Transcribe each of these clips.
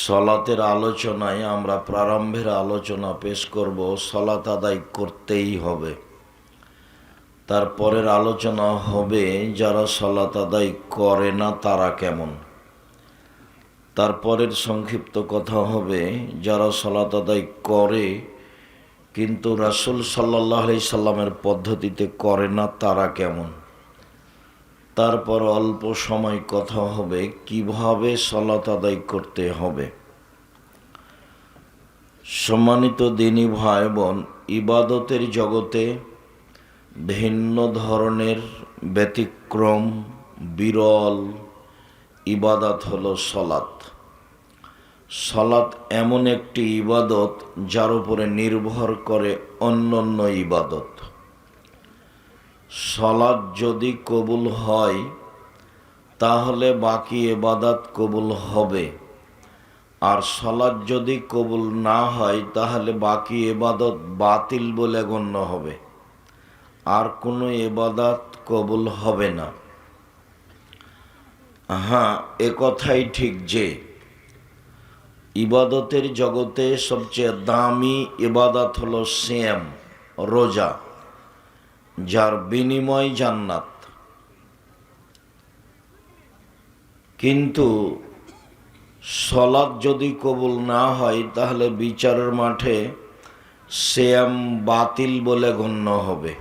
সলাতের আলোচনায় আমরা প্রারম্ভের আলোচনা পেশ করব। সলাত আদায় করতেই হবে। তারপরের আলোচনা হবে যারা সলাত আদায় করে না তারা কেমন। তারপরের সংক্ষিপ্ত কথা হবে যারা সলাত আদায় করে কিন্তু রাসূল সাল্লাল্লাহু আলাইহি সাল্লামের পদ্ধতিতে করে না তারা কেমন। তারপর অল্প সময় কথা হবে কিভাবে সলাত আদায় করতে হবে। সম্মানিত দ্বীনী ভাই বোন, ইবাদতের জগতে ভিন্ন ধরনের ব্যতিক্রম বিরল ইবাদত হলো সলাত। সলাত এমন একটি ইবাদত যার উপরে নির্ভর করে অন্যান্য ইবাদত। সলাত যদি কবুল হয় তাহলে বাকি ইবাদত কবুল হবে, আর সলাত যদি কবুল না হয় তাহলে বাকি ইবাদত বাতিল বলে গণ্য হবে, আর কোনো ইবাদত কবুল হবে না। হ্যাঁ, এ কথাই ঠিক যে ইবাদতের জগতে সবচেয়ে দামি ইবাদত হলো সিয়াম, রোজা, যার বিনিময় জান্নাত। কিন্তু সলাত যদি কবুল না হয় তাহলে বিচারের মাঠে সিয়াম বাতিল বলে গণ্য হবে।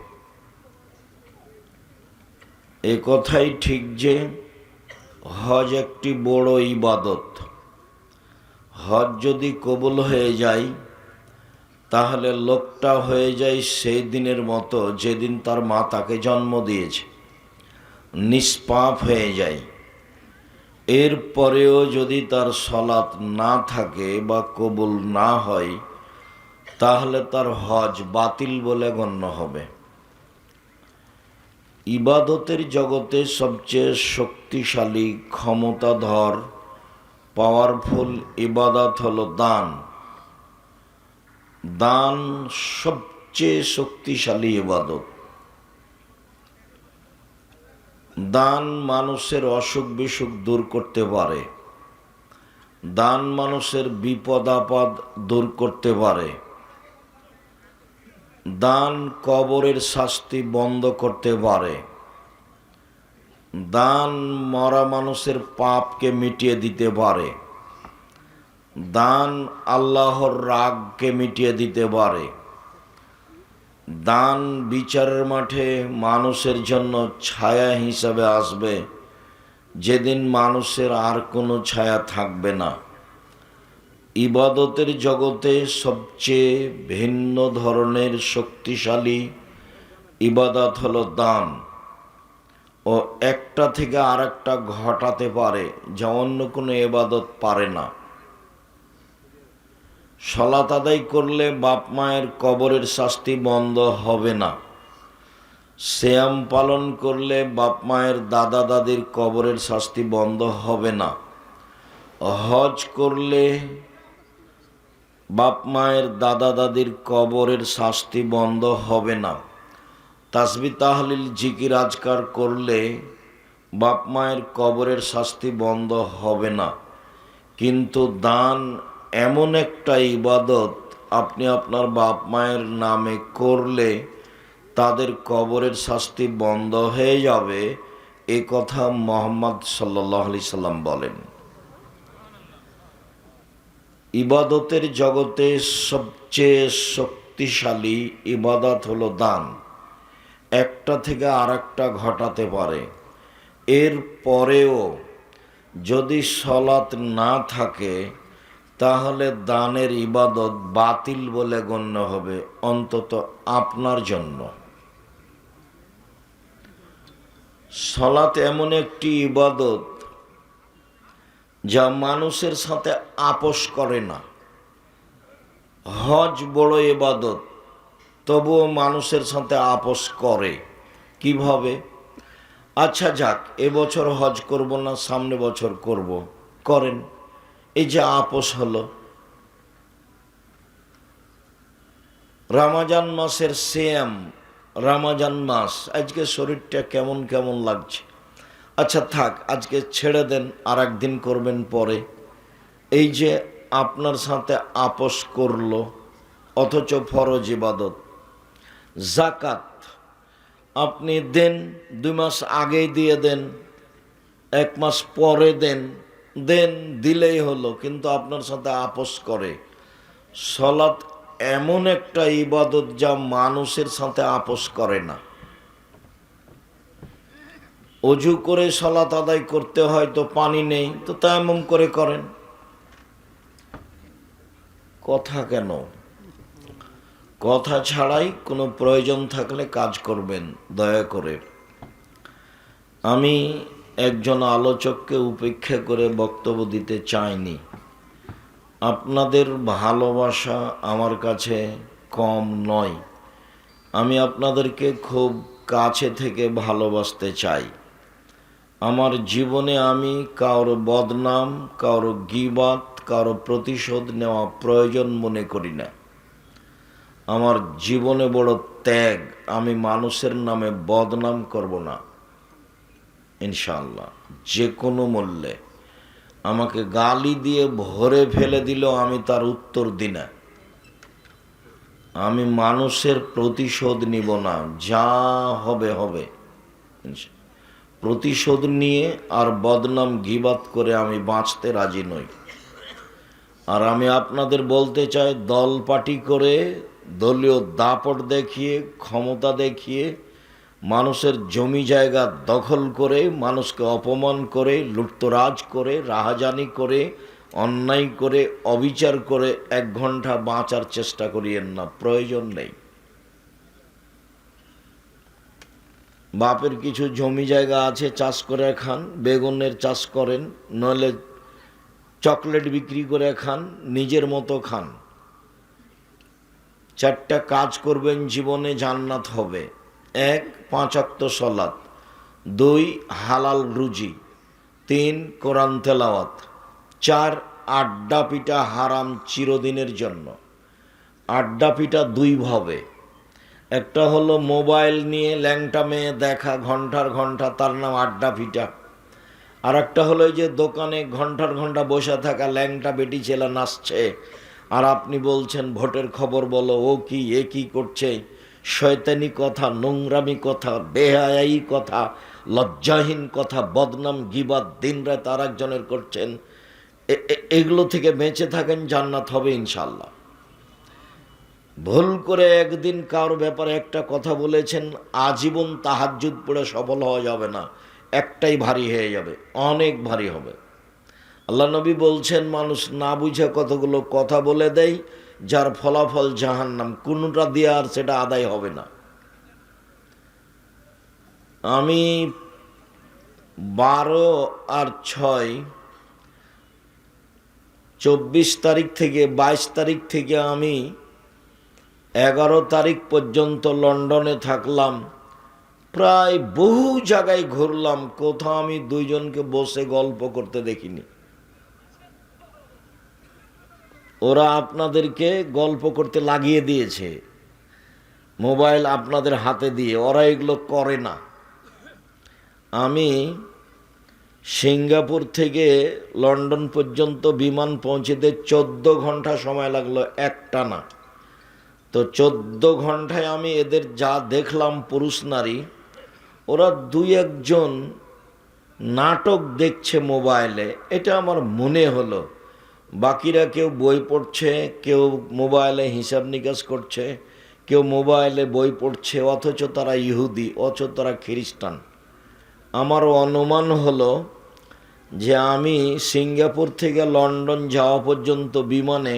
এ কথাই ঠিক যে হজ একটি বড় ইবাদত। হজ যদি কবুল হয়ে যায় তাহলে লোকটা হয়ে যায় সেই দিনের মতো যেদিন তার মা তাকে জন্ম দিয়েছে, নিষ্পাপ হয়ে যায়। এরপরেও যদি তার সলাত না থাকে বা কবুল না হয় তাহলে তার হজ বাতিল বলে গণ্য হবে। ইবাদতের জগতে সবচেয়ে শক্তিশালী, ক্ষমতাধর, পাওয়ারফুল ইবাদত হলো দান। দান সবচেয়ে শক্তিশালী ইবাদত। দান মানুষের অসুখ বিসুখ দূর করতে পারে। দান মানুষের বিপদ আপদ দূর করতে পারে। দান কবরের শাস্তি বন্ধ করতে পারে। দান মরা মানুষের পাপকে মিটিয়ে দিতে পারে। দান আল্লাহর রাগকে মিটিয়ে দিতে পারে। দান বিচারের মাঠে মানুষের জন্য ছায়া হিসাবে আসবে, যেদিন মানুষের আর কোনো ছায়া থাকবে না। ইবাদতের জগতে সবচেয়ে ভিন্ন ধরনের শক্তিশালী ইবাদত হলো দান, ও একটা থেকে আরেকটা ঘটাতে পারে যা অন্য কোনো ইবাদত পারে না। সলাত আদায় করলে বাপ মায়ের কবরের শাস্তি বন্ধ হবে না। সিয়াম পালন করলে বাপ মায়ের দাদা দাদির কবরের শাস্তি বন্ধ হবে না। হজ করলে বাপ মায়ের দাদা দাদির কবরের শাস্তি বন্ধ হবে না। তাসবিহ তাহলিল জিকির আজকার করলে বাপ মায়ের কবরের শাস্তি বন্ধ হবে না। কিন্তু দান এমন একটা ইবাদত, আপনি আপনার বাপ মায়ের নামে করলে তাদের কবরের শাস্তি বন্ধ হয়ে যাবে, এ কথা মুহাম্মদ সাল্লাল্লাহু আলাইহি সাল্লাম বলেন। ইবাদতের জগতে সবচেয়ে শক্তিশালী ইবাদত হলো দান। একটা থেকে আরেকটা ঘটাতে পারে। এর পরেও যদি সলাত না থাকে তাহলে দানের ইবাদত বাতিল বলে গণ্য হবে, অন্তত আপনার জন্য। সলাত এমন একটি ইবাদত যা মানুষের সাথে আপোষ করে না। হজ বড় ইবাদত, তবুও মানুষের সাথে আপোষ করে। কিভাবে? আচ্ছা যাক, এবছর হজ করব না, সামনে বছর করব, করেন। এই যে আপোষ হলো। রমজান মাসের সিয়াম, রমজান মাস, আজকে শরীরটা কেমন কেমন লাগছে, আচ্ছা থাক আজকে ছেড়ে দেন, আর একদিন করবেন পরে। এই যে আপনার সাথে আপোষ করলো, অথচ ফরজ ইবাদত। জাকাত আপনি দেন, 2 মাস আগেই দিয়ে দেন, 1 মাস পরে দেন, দিলেই হলো, কিন্তু আপনার সাথে আপোষ করে। সালাত এমন একটা ইবাদত যা মানুষের সাথে আপোষ করে না। অজু করে সালাত আদায় করতে হয়, তো পানি নেই, তো তায়াম্মুম করে করেন। কথা কেন? কথা ছাড়াই কোনো প্রয়োজন থাকলে কাজ করবেন দয়া করে। আমি একজন আলোচককে উপেক্ষা করে বক্তব্য দিতে চাইনি। আপনাদের ভালোবাসা আমার কাছে কম নয়। আমি আপনাদেরকে খুব কাছে থেকে ভালোবাসতে চাই। আমার জীবনে আমি কারো বদনাম, কারো গীবাত, কারো প্রতিশোধ নেওয়া প্রয়োজন মনে করি না। আমার জীবনে বড় ত্যাগ, আমি মানুষের নামে বদনাম করব না ইনশাআল্লাহ, যে কোনো মূল্যে। আমাকে গালি দিয়ে ভরে ফেলে দিলেও আমি তার উত্তর দিই না। আমি মানুষের প্রতিশোধ নিব না, যা হবে হবে। প্রতিশোধ নিয়ে আর বদনাম গীবাত করে আমি বাঁচতে রাজি নই। আর আমি আপনাদের বলতে চাই, দল পার্টি করে, দলীয় দাপট দেখিয়ে, ক্ষমতা দেখিয়ে, মানুষের জমি জায়গা দখল করে, মানুষকে অপমান করে, লুটতরাজ করে, রাহাজানি করে, অন্যায় করে, অবিচার করে 1 ঘন্টা বাঁচার চেষ্টা করিয়েন না, প্রয়োজন নেই। বাপের কিছু জমি জায়গা আছে, চাষ করে খান, বেগুনের চাষ করেন, নইলে চকলেট বিক্রি করে খান, নিজের মতো খান। 4টা কাজ করবেন, জীবনে জান্নাত হবে। 1 5 ওয়াক্ত সালাত, 2 হালাল রুজি, 3 কোরআন তেলাওয়াত, 4 আড্ডা পিটা হারাম চিরদিনের জন্য। আড্ডা পিটা 2 ভাবে। একটা হলো মোবাইল নিয়ে ল্যাংটা মেয়ে দেখা ঘন্টার ঘন্টা, তার নাম আড্ডা পিটা। আর একটা হলো যে দোকানে ঘন্টার ঘন্টা বসে থাকা ল্যাংটা বেটি ছেলে নাচছে, আর আপনি বলছেন ভোটের খবর বলো, ও কি, এ কি করছে। শয়তানি কথা, নোংরামি কথা, বেহায়াই কথা, লজ্জাহীন কথা, বদনাম গীবাত দিন রাত আর একজনের করছেন। এগুলো থেকে বেঁচে থাকেন, জান্নাত হবে ইনশাল্লাহ। ভুল করে একদিন কারোর ব্যাপারে একটা কথা বলেছেন, আজীবন তাহাজ্জুদ পড়ে সফল হওয়া যাবে না, একটাই ভারী হয়ে যাবে, অনেক ভারী হবে। আল্লাহ নবী বলছেন, মানুষ না বুঝে কতগুলো কথা বলে দেয়, যার ফলাফল জাহান্নাম, কোনটা দিয়ে আর সেটা আদায় হবে না। আমি 12 আর 6 24 তারিখ থেকে 22 তারিখ থেকে আমি 11 তারিখ পর্যন্ত লন্ডনে থাকলাম। প্রায় বহু জায়গায় ঘুরলাম, কোথাও আমি 2 জনকে বসে গল্প করতে দেখিনি। ওরা আপনাদেরকে গল্প করতে লাগিয়ে দিয়েছে, মোবাইল আপনাদের হাতে দিয়ে, ওরা এগুলো করে না। আমি সিঙ্গাপুর থেকে লন্ডন পর্যন্ত বিমান পৌঁছেতে 14 ঘন্টা সময় লাগলো একটানা। তো 14 ঘন্টায় আমি এদের যা দেখলাম, পুরুষ নারী, ওরা 2-1 জন নাটক দেখছে মোবাইলে, এটা আমার মনে হলো। বাকিরা কেউ বই পড়ছে, কেউ মোবাইলে হিসাব নিকাশ করছে, কেউ মোবাইলে বই পড়ছে, অথচ তারা ইহুদি, অথচ তারা খ্রিস্টান। আমার অনুমান হলো যে আমি সিঙ্গাপুর থেকে লন্ডন যাওয়া পর্যন্ত বিমানে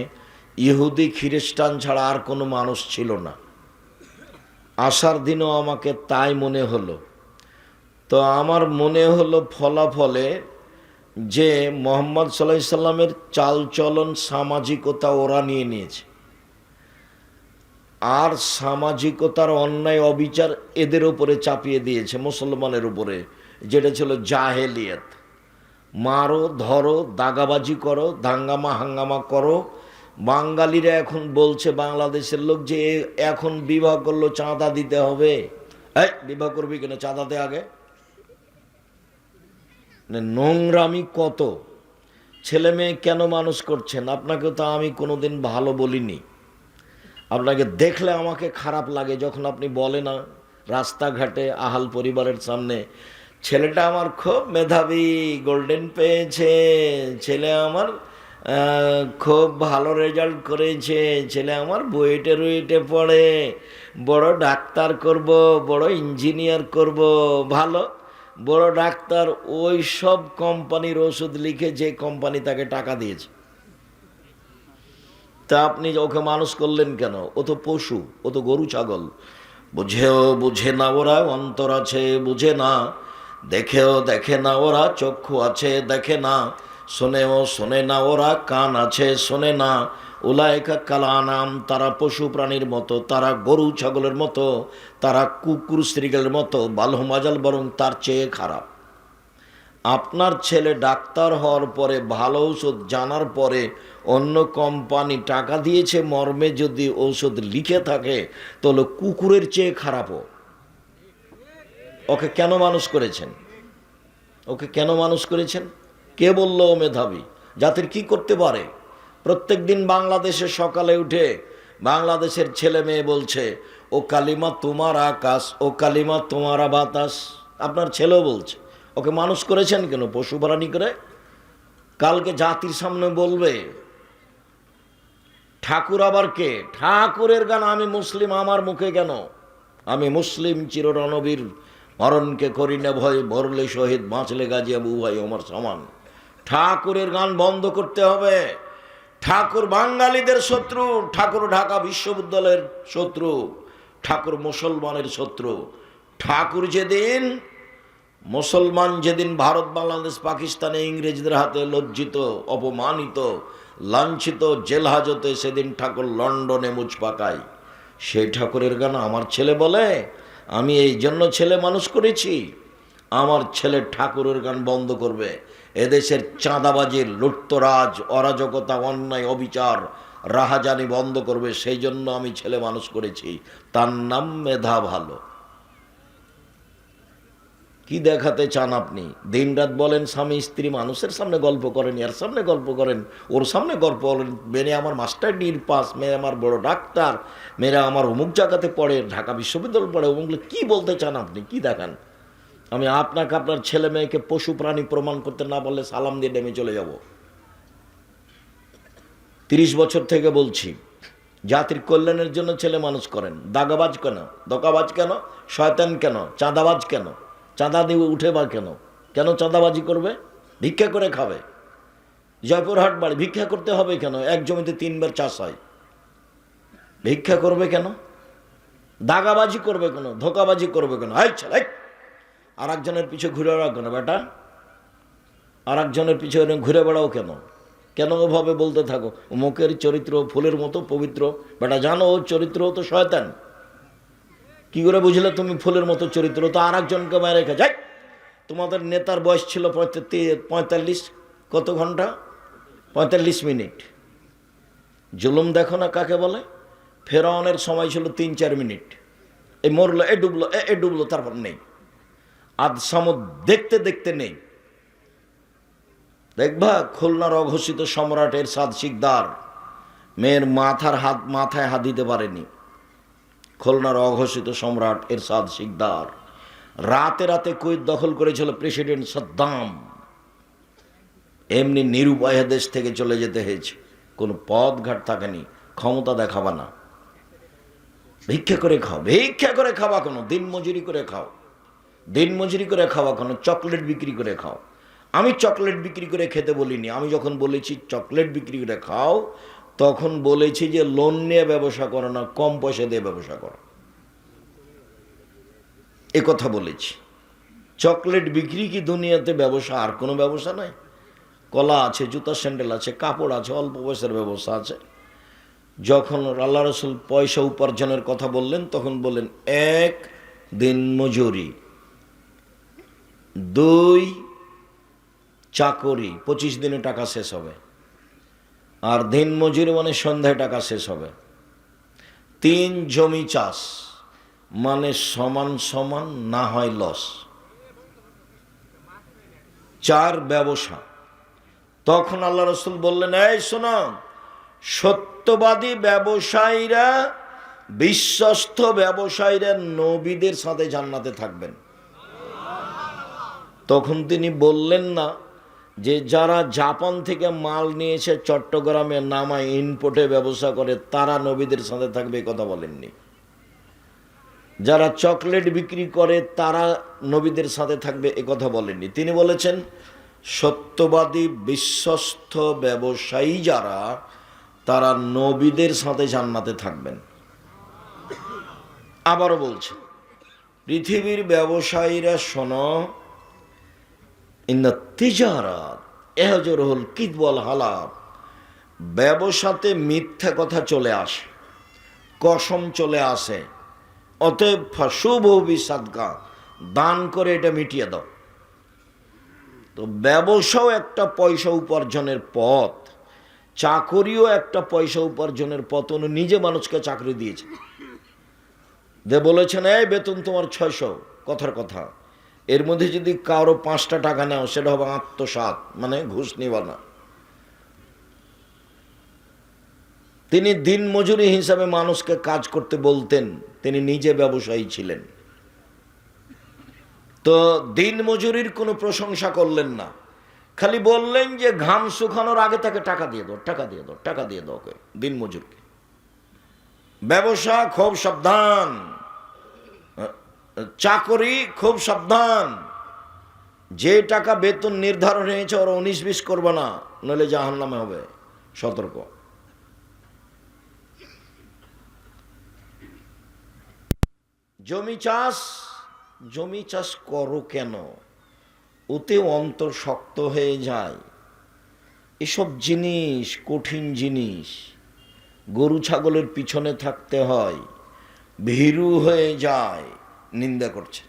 ইহুদি খ্রিস্টান ছাড়া আর কোনো মানুষ ছিল না। আসার দিনও আমাকে তাই মনে হলো। তো আমার মনে হলো ফলাফলে যে মোহাম্মদ সাল্লাল্লাহু আলাইহি সাল্লামের চালচলন, সামাজিকতা ওরা নিয়ে নিয়েছে, আর সামাজিকতার অন্যায় অবিচার এদের উপরে চাপিয়ে দিয়েছে, মুসলমানের উপরে, যেটা ছিল জাহেলিয়াত। মারো, ধরো, দাগাবাজি করো, দাঙ্গামা হাঙ্গামা করো। বাঙালিরা এখন বলছে, বাংলাদেশের লোক, যে এখন বিবাহ করলো চাঁদা দিতে হবে। এই বিবাহ করবি কেন, চাঁদা দে আগে। নোংরামি কত! ছেলে মেয়ে কেন মানুষ করছেন? আপনাকে তো আমি কোনোদিন ভালো বলিনি। আপনাকে দেখলে আমাকে খারাপ লাগে যখন আপনি বলেন না রাস্তাঘাটে আহাল পরিবারের সামনে, ছেলেটা আমার খুব মেধাবী, গোল্ডেন পেয়েছে, ছেলে আমার খুব ভালো রেজাল্ট করেছে, ছেলে আমার বুয়েটে রুয়েটে পড়ে, বড় ডাক্তার করব, বড় ইঞ্জিনিয়ার করব। ভালো, বড় ডাক্তার ওই সব কোম্পানির ওষুধ লিখে যে কোম্পানি তাকে টাকা দিয়েছে। তা আপনি ওকে মানুষ করলেন কেন? ও তো পশু, ও তো গরু ছাগল। বুঝেও বুঝে না ওরা, অন্তর আছে বুঝে না, দেখেও দেখে না ওরা, চক্ষু আছে দেখে না, শোনেও শোনে না ওরা, কান আছে শোনে না। উলাইকা কালানাম, তারা পশু প্রাণীর মতো, তারা গরু ছাগলের মতো, তারা কুকুর শ্রীগেলের মতো, বালহুম আযাল, বরং তার চেয়ে খারাপ। আপনার ছেলে ডাক্তার হওয়ার পরে, ভালো ঔষধ জানার পরে, অন্য কোম্পানি টাকা দিয়েছে মর্মে যদি ঔষধ লিখে থাকে, তাহলে কুকুরের চেয়ে খারাপও। ওকে কেন মানুষ করেছেন? ওকে কেন মানুষ করেছেন? কে বলল ও মেধাবী? জাতির কি করতে পারে? প্রত্যেক দিন বাংলাদেশে সকালে উঠে বাংলাদেশের ছেলে মেয়ে বলছে, ও কালিমা তোমার আকাশ, ও কালিমা তোমারা বাতাস। আপনার ছেলেও বলছে। ওকে মানুষ করেছেন কেন? পশু প্রাণী করে। কালকে জাতির সামনে বলবে ঠাকুর আবার কে? ঠাকুরের গান আমি মুসলিম, আমার মুখে কেন? আমি মুসলিম চির রণবীর, মরণকে করি না ভয়, মরলে শহীদ বাঁচলে গাজী আবু ভাই আমার সমান। ঠাকুরের গান বন্ধ করতে হবে। ঠাকুর বাঙালিদের শত্রু, ঠাকুর ঢাকা বিশ্ববিদ্যালয়ের শত্রু, ঠাকুর মুসলমানের শত্রু। ঠাকুর যেদিন, মুসলমান যেদিন ভারত বাংলাদেশ পাকিস্তানে ইংরেজদের হাতে লজ্জিত, অপমানিত, লাঞ্ছিত, জেল হাজতে, সেদিন ঠাকুর লন্ডনে মুচ পাকায়। সেই ঠাকুরের গান আমার ছেলে বলে। আমি এই জন্য ছেলে মানুষ করেছি। আমার ছেলে ঠাকুরের গান বন্ধ করবে, এদেশের চাঁদাবাজির, লুটতরাজ, অরাজকতা, অন্যায়, অবিচার, রাহাজানি বন্ধ করবে। সেই জন্য আমি ছেলে মানুষ করেছি। তার নাম মেধা ভালো। কি দেখাতে চান আপনি? দিনরাত বলেন স্বামী স্ত্রী, মানুষের সামনে গল্প করেন, এর সামনে গল্প করেন, ওর সামনে গল্প করেন, মেয়ে আমার মাস্টার ডিগ্রি পাস, মেয়ে আমার বড় ডাক্তার, মেয়েরা আমার অমুক জায়গাতে পড়ে, ঢাকা বিশ্ববিদ্যালয় পড়ে, অমুক। কি বলতে চান আপনি? কি দেখান? আমি আপনাকে আপনার ছেলে মেয়েকে পশু প্রাণী প্রমাণ করতে না পারলে সালাম দিয়ে নেমে চলে যাব। 30 বছর থেকে বলছি, জাতির কল্যাণের জন্য ছেলে মানুষ করেন। দাগাবাজ কেন? দকাবাজ কেন? শয়তান কেন? চাঁদাবাজ কেন? চাঁদা দিয়ে উঠে বা কেন? কেন চাঁদাবাজি করবে? ভিক্ষা করে খাবে। জয়পুরহাট বাড়ি, ভিক্ষা করতে হবে কেন? এক জমিতে 3 বার চাষ হয়, ভিক্ষা করবে কেন? দাগাবাজি করবে কেন? ধোকাবাজি করবে কেন? এই ছেলে, আর একজনের পিছু ঘুরে বেড়াও কেন বেটা? আর একজনের পিছু ঘুরে বেড়াও কেন? কেন ওভাবে বলতে থাকো? মুখের চরিত্র ফুলের মতো পবিত্র। বেটা জানো ওর চরিত্র তো শয়তান। কি করে বুঝলে তুমি ফুলের মতো চরিত্র? তো আর একজনকে মায়ের রেখে যাই। তোমাদের নেতার বয়স ছিল 45, কত ঘন্টা? 45 মিনিট। জুলুম দেখো না কাকে বলে? ফেরাউনের সময় ছিল 3-4 মিনিট। এই মরলো, এ ডুবলো, এ ডুবলো, তারপর নেই। আজ সামুদ দেখতে দেখতে নেই। দেখবা খুলনার অঘোষিত সম্রাট এরশাদ শিকদার মেয়ের মাথায় হাত দিতে পারেনি। খুলনার অঘোষিত সম্রাট এরশাদ শিকদার রাতে রাতে কুয়েত দখল করেছিল প্রেসিডেন্ট সাদ্দাম। এমনি নিরুপায় দেশ থেকে চলে যেতে হয়েছে, কোনো পথ ঘাট থাকেনি। ক্ষমতা দেখাবা না, ভিক্ষা করে খাও। ভিক্ষা করে খাওয়া কোনো? দিন মজুরি করে খাও। দিন মজুরি করে খাওয়া কোনো? চকলেট বিক্রি করে খাও। আমি চকলেট বিক্রি করে খেতে বলিনি। আমি যখন বলেছি চকলেট বিক্রি করে খাও, তখন বলেছি যে লোন নিয়ে ব্যবসা করো না, কম পয়সা দিয়ে ব্যবসা করো, এ কথা বলেছি। চকলেট বিক্রি কি দুনিয়াতে ব্যবসা? আর কোনো ব্যবসা নাই? কলা আছে, জুতা স্যান্ডেল আছে, কাপড় আছে, অল্প পয়সার ব্যবসা আছে। যখন আল্লাহ রসুল পয়সা উপার্জনের কথা বললেন, তখন বললেন 1 দিন মজুরি, 2 চাকরি, 25 দিনে টাকা শেষ হবে। আর দিন মজুরি মানে সন্ধ্যায় টাকা শেষ হবে। 3 জমি চাষ, মানে সমান সমান না হয় লস। 4 ব্যবসা, তখন আল্লাহ রসুল বললেন, এই শোনো, সত্যবাদী ব্যবসায়ীরা, বিশ্বস্ত ব্যবসায়ীরা নবীদের সাথে জান্নাতে থাকবেন। তখন তিনি বললেন না যে যারা জাপান থেকে মাল নিয়ে এসে চট্টগ্রামে নামায় ইনপোর্টে ব্যবসা করে তারা নবীদের সাথে থাকবে, কথা বলেননি। যারা চকলেট বিক্রি করে তারা নবীদের সাথে থাকবে, কথা বলেননি। তিনি বলেছেন সত্যবাদী বিশ্বস্ত ব্যবসায়ী যারা, তারা নবীদের সাথে জান্নাতে থাকবেন। আবারও বলছে, পৃথিবীর ব্যবসায়ীরা শোনো, ইন্না তিজারাত এহজরুল কিযব ওয়াল হালাব, ব্যবসাতে মিথ্যা কথা চলে আসে, কসম চলে আসে। অতএব ফাশুবহু সাদকা, দান করে এটা মিটিয়ে দাও। তো ব্যবসাও একটা পয়সা উপার্জনের পথ, চাকরিও একটা পয়সা উপার্জনের পথ। উনি নিজে মানুষকে চাকরি দিয়েছে, যে বলেছেন এই বেতন তোমার 600, কথার কথা। এর মধ্যে যদি কারো 5টা টাকা নেও সেটা হবে আত্মসাৎ, মানে ঘুষ নিবা না। তিনি দিন মজুরি হিসাবে মানুষকে কাজ করতে বলতেন, তিনি নিজে ব্যবসায়ী ছিলেন। তো দিন মজুরির কোনো প্রশংসা করলেন না, খালি বললেন যে ঘাম শুকানোর আগে তাকে টাকা দিয়ে দাও, টাকা দিয়ে দাও, টাকা দিয়ে দাও দিন মজুরকে। ব্যবসা খুব সাবধান, চাকরি খুব সাবধান। যে টাকা বেতন নির্ধারণ হয়েছে ওরা 19-20 করবে না, নইলে জাহান্নামে হবে, সতর্ক। জমি চাষ করো কেন? ওতে অন্তর শক্ত হয়ে যায়। এসব জিনিস কঠিন জিনিস, গরু ছাগলের পিছনে থাকতে হয়, ভীরু হয়ে যায়। নিন্দা করছে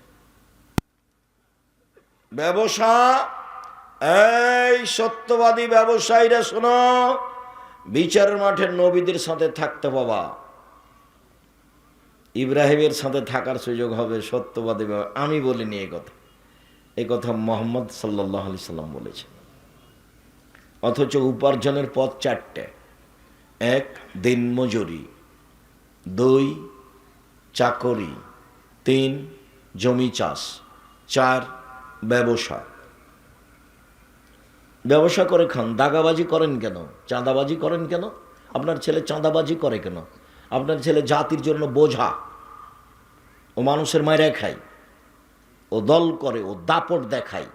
ব্যবসা। এই সত্যবাদী ব্যবসায়ীরা শোনো, বিচারের মাঠে নবীদের সাথে থাকতে বাবা, ইব্রাহিমের সাথে থাকার সুযোগ হবে সত্যবাদী। আমি বলিনি এই কথা মোহাম্মদ সাল্লাল্লাহু আলাইহি সাল্লাম বলেছেন। অথচ উপার্জনের পথ 4টে: 1 দিন মজুরি, 2 চাকরি, 3 জমি চাষ, 4 ব্যবসা। ব্যবসা করে খান, দাগাবাজি করেন কেন? চাঁদাবাজি করেন কেন? আপনার ছেলে চাঁদাবাজি করে কেন? আপনার ছেলে জাতির জন্য বোঝা, ও মানুষের মায়েরা খায়, ও দল করে, ও দাপট দেখায়,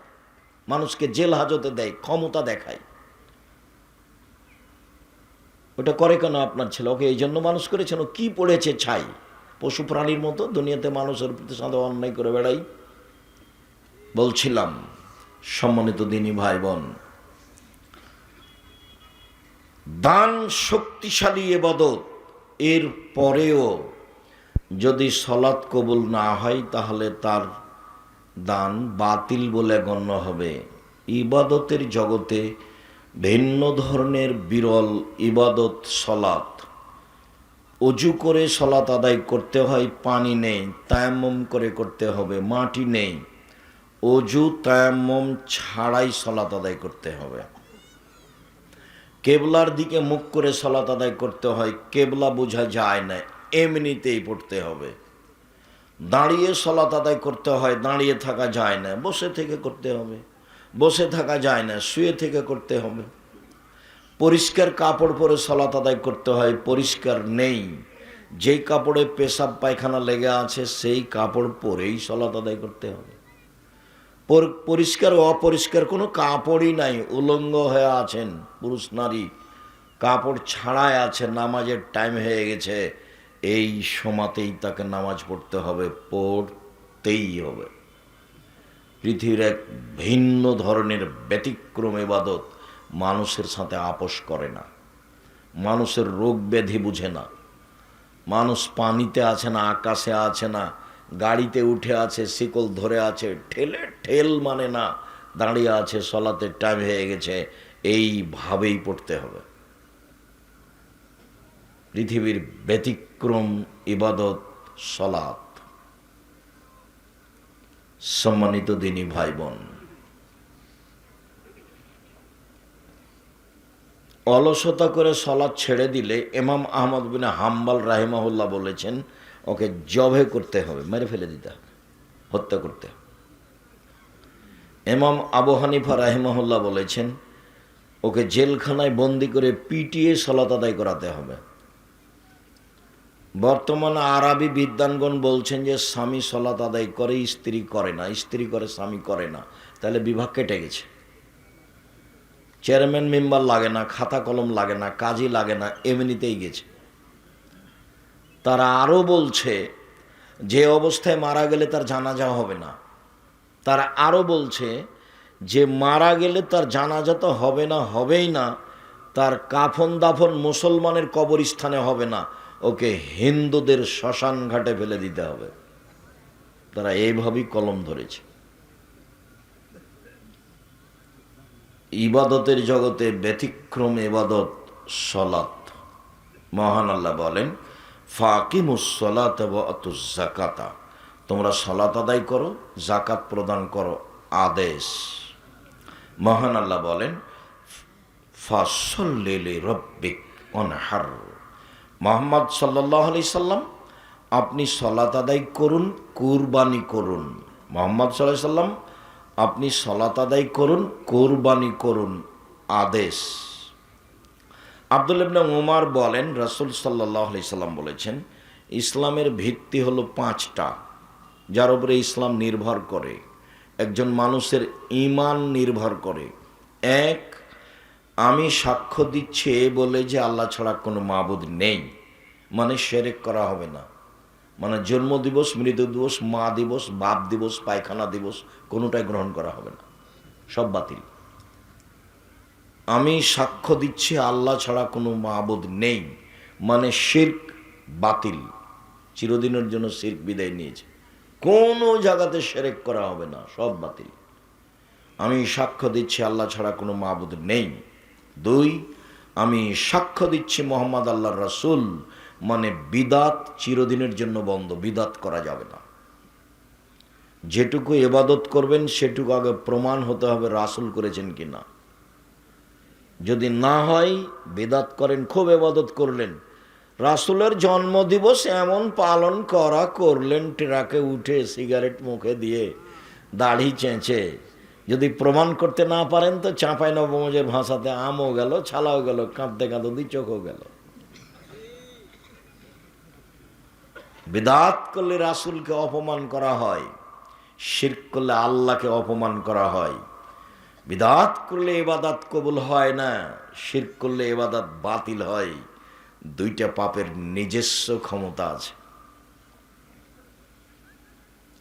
মানুষকে জেল হাজতে দেয়, ক্ষমতা দেখায়। ওটা করে কেন আপনার ছেলে? ওকে এই জন্য মানুষ করেছেন, ও কি পড়েছে ছাই, পশু প্রাণীর মতো দুনিয়াতে মানুষের প্রতি সাথে অন্যায় করে বেড়াই। বলছিলাম সম্মানিত দিনী ভাই বোন, দান শক্তিশালী ইবাদত। এর পরেও যদি সলাৎ কবুল না হয় তাহলে তার দান বাতিল বলে গণ্য হবে। ইবাদতের জগতে ভিন্ন ধরনের বিরল ইবাদত সলাৎ। অজু করে সলাৎ আদায় করতে হয়, পানি নেই, তায়াম্মুম করে করতে হবে, মাটি নেই, অজু তায়াম্মুম ছাড়াই সলাৎ আদায় করতে হবে। কেবলার দিকে মুখ করে সলাৎ আদায় করতে হয়, কেবলা বোঝা যায় না, এমনিতেই পড়তে হবে। দাঁড়িয়ে সলাৎ আদায় করতে হয়, দাঁড়িয়ে থাকা যায় না, বসে থেকে করতে হবে, বসে থাকা যায় না, শুয়ে থেকে করতে হবে। পরিষ্কার কাপড় পরে সলাৎ আদায় করতে হয়, পরিষ্কার নেই, যেই কাপড়ে পেশাব পায়খানা লেগে আছে সেই কাপড় পরেই সলাৎ আদায় করতে হবে। পরিষ্কার অপরিষ্কার কোনো কাপড়ই নাই, উলঙ্গ হয়ে আছেন পুরুষ নারী, কাপড় ছাড়াই আছে, নামাজের টাইম হয়ে গেছে, এই সময়তেই তাকে নামাজ পড়তে হবে, পড়তেই হবে। পৃথিবীর এক ভিন্ন ধরনের ব্যতিক্রম ইবাদত, মানুষের সাথে আপোষ করে না, মানুষের রোগ ব্যাধি বুঝে না। মানুষ পানিতে আছে না, আকাশে আছে না, গাড়িতে উঠে আছে, শিকল ধরে আছে, ঠেল মানে না, দাঁড়িয়ে আছে, সলাতের টাইম হয়ে গেছে, এইভাবেই পড়তে হবে। পৃথিবীর ব্যতিক্রম ইবাদত সলাত। সম্মানিত দিনী ভাই বোন, অলসতা করে সলাৎ ছেড়ে দিলে ইমাম আহমদ বিন হাম্বল রাহিমাহুল্লাহ বলেছেন ওকে জবে করতে হবে, মেরে ফেলে দিতে হবে, হত্যা করতে হবে। ইমাম আবু হানিফা রাহিমাহুল্লাহ বলেছেন ওকে জেলখানায় বন্দি করে পিটিয়ে সলাত আদায় করাতে হবে। বর্তমানে আরবি বিদ্বানগণ বলছেন যে স্বামী সলাত আদায় করে, স্ত্রী করে না, স্ত্রী করে স্বামী করে না, তাহলে বিভাগ কেটে গেছে। চেয়ারম্যান মেম্বার লাগে না, খাতা কলম লাগে না, কাজই লাগে না, এমনিতেই গেছে। তারা আরও বলছে যে অবস্থায় মারা গেলে তার জানাজা হবে না। তারা আরও বলছে যে মারা গেলে তার জানাজা তো হবে না, হবেই না, তার কাফন দাফন মুসলমানের কবরস্থানে হবে না, ওকে হিন্দুদের শ্মশান ঘাটে ফেলে দিতে হবে। তারা এইভাবেই কলম ধরেছে। ইবাদতের জগতে ব্যতিক্রম ইবাদত সলাত। মহান আল্লাহ বলেন ফাকিমুস সালাত ওয়া আতুজ যাকাতা, তোমরা সালাত আদায় করো, যাকাত প্রদান করো, আদেশ। মহান আল্লাহ বলেন ফাসল্লি লিরাব্বিক ওয়ানহার, মুহাম্মদ সাল্লাল্লাহু আলাইহি সাল্লাম আপনি সালাত আদায় করুন, কুরবানি করুন। মুহাম্মদ সাল্লাল্লাহু আলাইহি সাল্লাম আপনি সালাত আদায় করুন, কুরবানি করুন, আদেশ। আব্দুল্লাহ ইবনে উমর বলেন রাসূল সাল্লাল্লাহু আলাইহি সাল্লাম বলেছেন ইসলামের ভিত্তি হলো 5টা, যার উপরে ইসলাম নির্ভর করে, একজন মানুষের ঈমান নির্ভর করে। 1, আমি সাক্ষ্য দিচ্ছি বলে যে আল্লাহ ছাড়া কোনো মাবুদ নেই, মানে শিরক করা হবে না, মানে জন্ম দিবস, মৃত্যু দিবস, মা দিবস, বাপ দিবস, পায়খানা দিবস কোনোটাই গ্রহণ করা হবে না, সব বাতিল। আমি সাক্ষ্য দিচ্ছি আল্লাহ ছাড়া কোনো মাবুদ নেই, মানে শিরক বাতিল, চিরদিনের জন্য শিরক বিদায় নিয়েছে, কোনো জায়গাতে শিরক করা হবে না, সব বাতিল। আমি সাক্ষ্য দিচ্ছি আল্লাহ ছাড়া কোনো মাবুদ নেই। 2, আমি সাক্ষ্য দিচ্ছি মোহাম্মদ আল্লাহর রাসূল, মানে বিদাত চিরদিনের জন্য বন্ধ, বিদাত করা যাবে না। যেটুকু ইবাদত করবেন সেটুকু আগে প্রমাণ হতে হবে রাসূল করেছেন কিনা। যদি না হয় বিদাত করেন, খুব ইবাদত করলেন, রাসূলের জন্মদিবস এমন পালন করা করলেন, ট্রাকে উঠে সিগারেট মুখে দিয়ে দাড়ি চেঁচে, যদি প্রমাণ করতে না পারেন তো চাঁপাই নবমজের ভাষাতে আমও গেল, ছালাও গেল, কাঁদতে কাঁদতে চোখও গেল। বিদাত করলে রাসূলকে অপমান করা হয়, শিরক করলে আল্লাহকে অপমান করা হয়। বিদাত করলে ইবাদত কবুল হয় না, শিরক করলে ইবাদত বাতিল হয়। 2টা পাপের নিজস্ব ক্ষমতা আছে।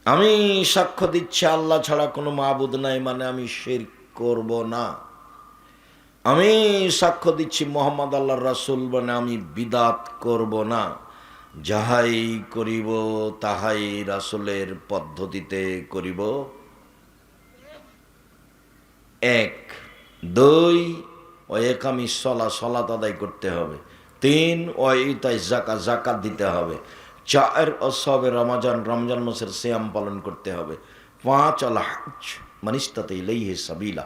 আমি সাক্ষ্য দিচ্ছি আল্লাহ ছাড়া কোনো মাবুদ নাই, মানে আমি শিরক করব না। আমি সাক্ষ্য দিচ্ছি মোহাম্মদ আল্লাহর রাসূল, মানে আমি বিদাত করব না। যাহাই করিব তাহাই রাসূলের পদ্ধতিতে করিব। 1, 2, ও একামি সলাত আদায় করতে হবে। 3, ও ইতাই যাকাত দিতে হবে। 4, অসবে রমজান মাসের সিয়াম পালন করতে হবে। 5, আল হজ মানিস্তাতা ইলাইহি সাবিলা,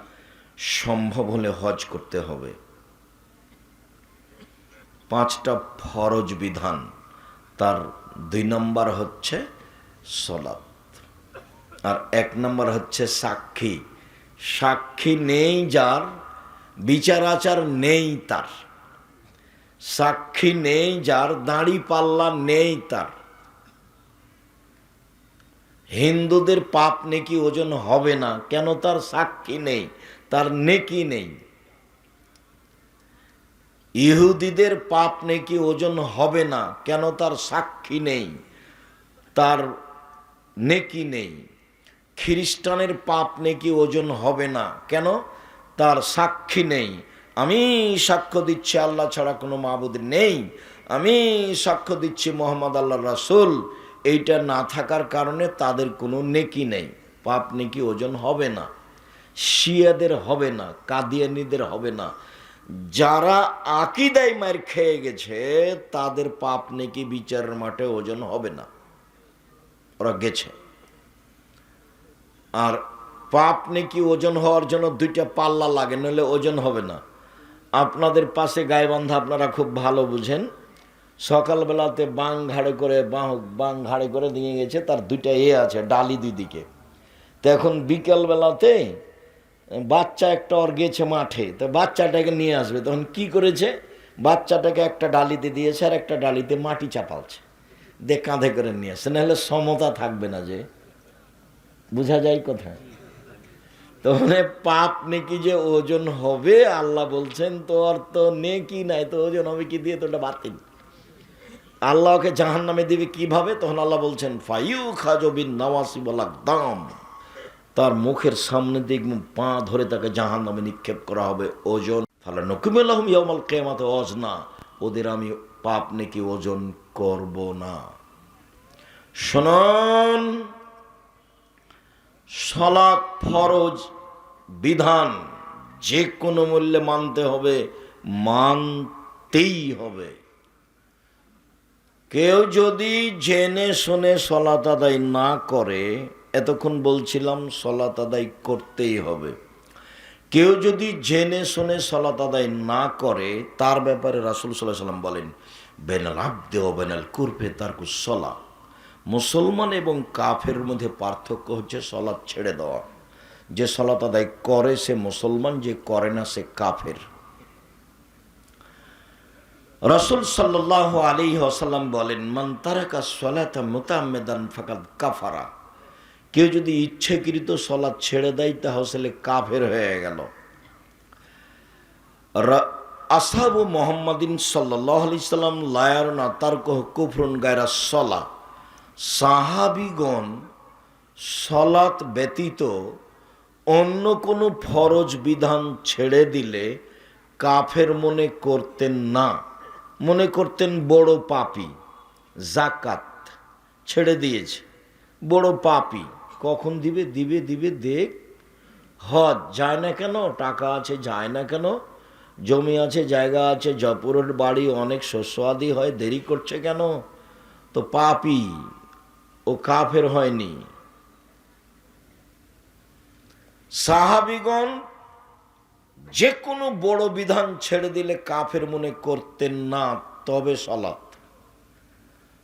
সম্ভব হলে হজ করতে হবে। 5টা ফরজ বিধান, তার 2 নম্বর হচ্ছে সলাত, আর 1 নম্বর হচ্ছে সাক্ষী। সাক্ষী নেই যার, বিচার আচার নেই তার, সাক্ষী নেই যার, দাড়ি পাল্লা নেই তার, হিন্দুদের পাপ নেকি ওজন হবে না, কেন? তার সাক্ষী নেই, তার নেকি নেই। ইহুদিদের পাপ নেকি ওজন হবে না, কেন? তার সাক্ষী নেই, তার নেকি নেই। খ্রিস্টানের পাপ নেকি ওজন হবে না, কেন? তার সাক্ষী নেই। আমি সাক্ষ্য দিচ্ছি আল্লাহ ছাড়া কোনো মাবুদ নেই, আমি সাক্ষ্য দিচ্ছি মোহাম্মদ আল্লাহর রাসূল, এইটা না থাকার কারণে তাদের কোনো নেকি নেই, পাপ নেকি ওজন হবে না। শিয়াদের হবে না, কাদিয়ানীদের হবে না। যারা আকীদায় মার খেয়ে গেছে তাদের পাপ নেকি বিচারের মাঠে ওজন হবে না, ওরা গেছে। আর পাপ নেকি ওজন হওয়ার জন্য 2টা পাল্লা লাগে, নইলে ওজন হবে না। আপনাদের পাশে গাইবান্ধা আপনারা খুব ভালো বুঝেন। সকালবেলাতে বাং ঘাড়ে করে দিয়ে গেছে, তার দুইটা আছে ডালি দুই দিকে। তো এখন বিকেলবেলাতে বাচ্চা একটা ওর গেছে মাঠে, তো বাচ্চাটাকে নিয়ে আসবে, তখন কি করেছে, বাচ্চাটাকে একটা ডালিতে দিয়েছে আর একটা ডালিতে মাটি চাপালছে, দিয়ে কাঁধে করে নিয়ে আসছে, নাহলে সমতা থাকবে না। যে বোঝা যায় কোথায়? তো মানে পাপ নেকি যে ওজন হবে, আল্লাহ বলছেন তোর তো নেকি নাই, তো ওজন হবে কি দিয়ে? তো ওটা বাতিল। আল্লাহকে জাহান নামে দিবে কিভাবে? তখন আল্লাহ বলছেন ফাইউ খাজবিন নওয়াসি বলা দাম, তার মুখের সামনে দেখবেন পা ধরে তাকে জাহান নামে নিক্ষেপ করা হবে ওজন। ফালা নকুমিল্লাহুম ইয়াউমাল কিয়ামাতি ওয়াজনা, ওদের আমি পাপ নেকি ওজন করব না। শুনুন, সালাত ফরজ বিধান, যে কোনো মূল্যে মানতে হবে, মানতেই হবে। কেউ যদি জেনে শুনে সালাত আদায় না করে, এতক্ষণ বলছিলাম সালাত আদায় করতেই হবে। কেউ যদি জেনে শুনে সালাত আদায় না করে, তার ব্যাপারে রাসূল সাল্লাল্লাহু আলাইহি ওয়াসাল্লাম বলেন বেনাল আবদে ওয়া বেনাল কুরফে তারকুস সালাহ। মুসলমান এবং কাফের মধ্যে পার্থক্য হচ্ছে সালাত ছেড়ে দেওয়া। যে সালাত আদায় করে সে মুসলমান, যে করে না সে কাফের। রাসূল সাল্লাল্লাহু আলাইহি ওয়াসাল্লাম বলেন মান তারাকা সালাতা মুতাআম্মিদান ফাকাদ কাফারা, কেউ যদি ইচ্ছাকৃত সালাত ছেড়ে দেয় তাহলে কাফের হয়ে গেল। আসহাবু মুহাম্মাদিন সাল্লাল্লাহু আলাইহি সাল্লাম লা ইয়ারুনা তারকুহু কুফরুন গায়রা সালাহ, সাহাবীগণ সালাত ব্যতীত অন্য কোনো ফরজ বিধান ছেড়ে দিলে কাফের মনে করতেন না, মনে করতেন বড় পাপী। যাকাত ছেড়ে দিয়েছে, বড় পাপী, কখন দিবে? দিবে দিবে দেখ। হজ যায় না কেন? টাকা আছে যায় না কেন? জমি আছে, জায়গা আছে, জয়পুরের বাড়ি, অনেক শস্য আদি হয়, দেরি করছে কেন? তো পাপী, ও কাফের হয়নি। সাহাবীগণ যে কোনো বড় বিধান ছেড়ে দিলে কাফের মনে করতেন না। তবে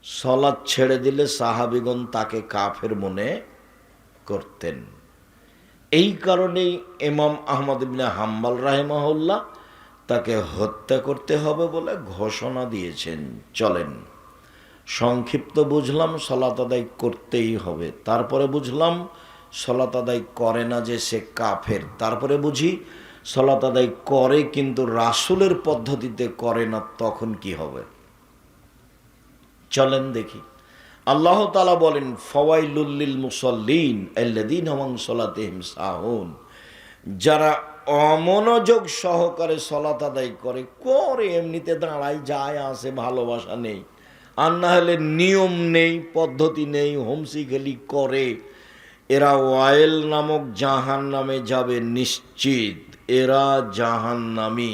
সালাত ছেড়ে দিলে সাহাবীগণ তাকে কাফের মনে করতেন। এই কারণেই ইমাম আহমদ ইবনে হাম্বল রাহিমাহুল্লাহ তাকে হত্যা করতে হবে বলে ঘোষণা দিয়েছেন। চলেন, সংক্ষিপ্ত বুঝলাম সালাত আদায় করতেই হবে, তারপরে বুঝলাম সালাত আদায় করে না যে সে কাফের, তারপরে বুঝি সালাত আদায় করে কিন্তু রাসূলের পদ্ধতিতে করে না, তখন কি হবে? চলেন দেখি। আল্লাহ তাআলা বলেন ফাওয়াইলুল লিল মুসাল্লিন আল্লাযীনা হুম সালাতিহিম সাহুন, যারা অমনোযোগ সহকারে সালাত আদায় করে এমনিতে দাঁড়ায় যায় আসে, ভালোবাসা নেই, আর না হলে নিয়ম নেই, পদ্ধতি নেই, হোমসি খেলি করে, এরা ওয়াইল নামক জাহান্নামে যাবে নিশ্চিত। এরা জাহান্নামী,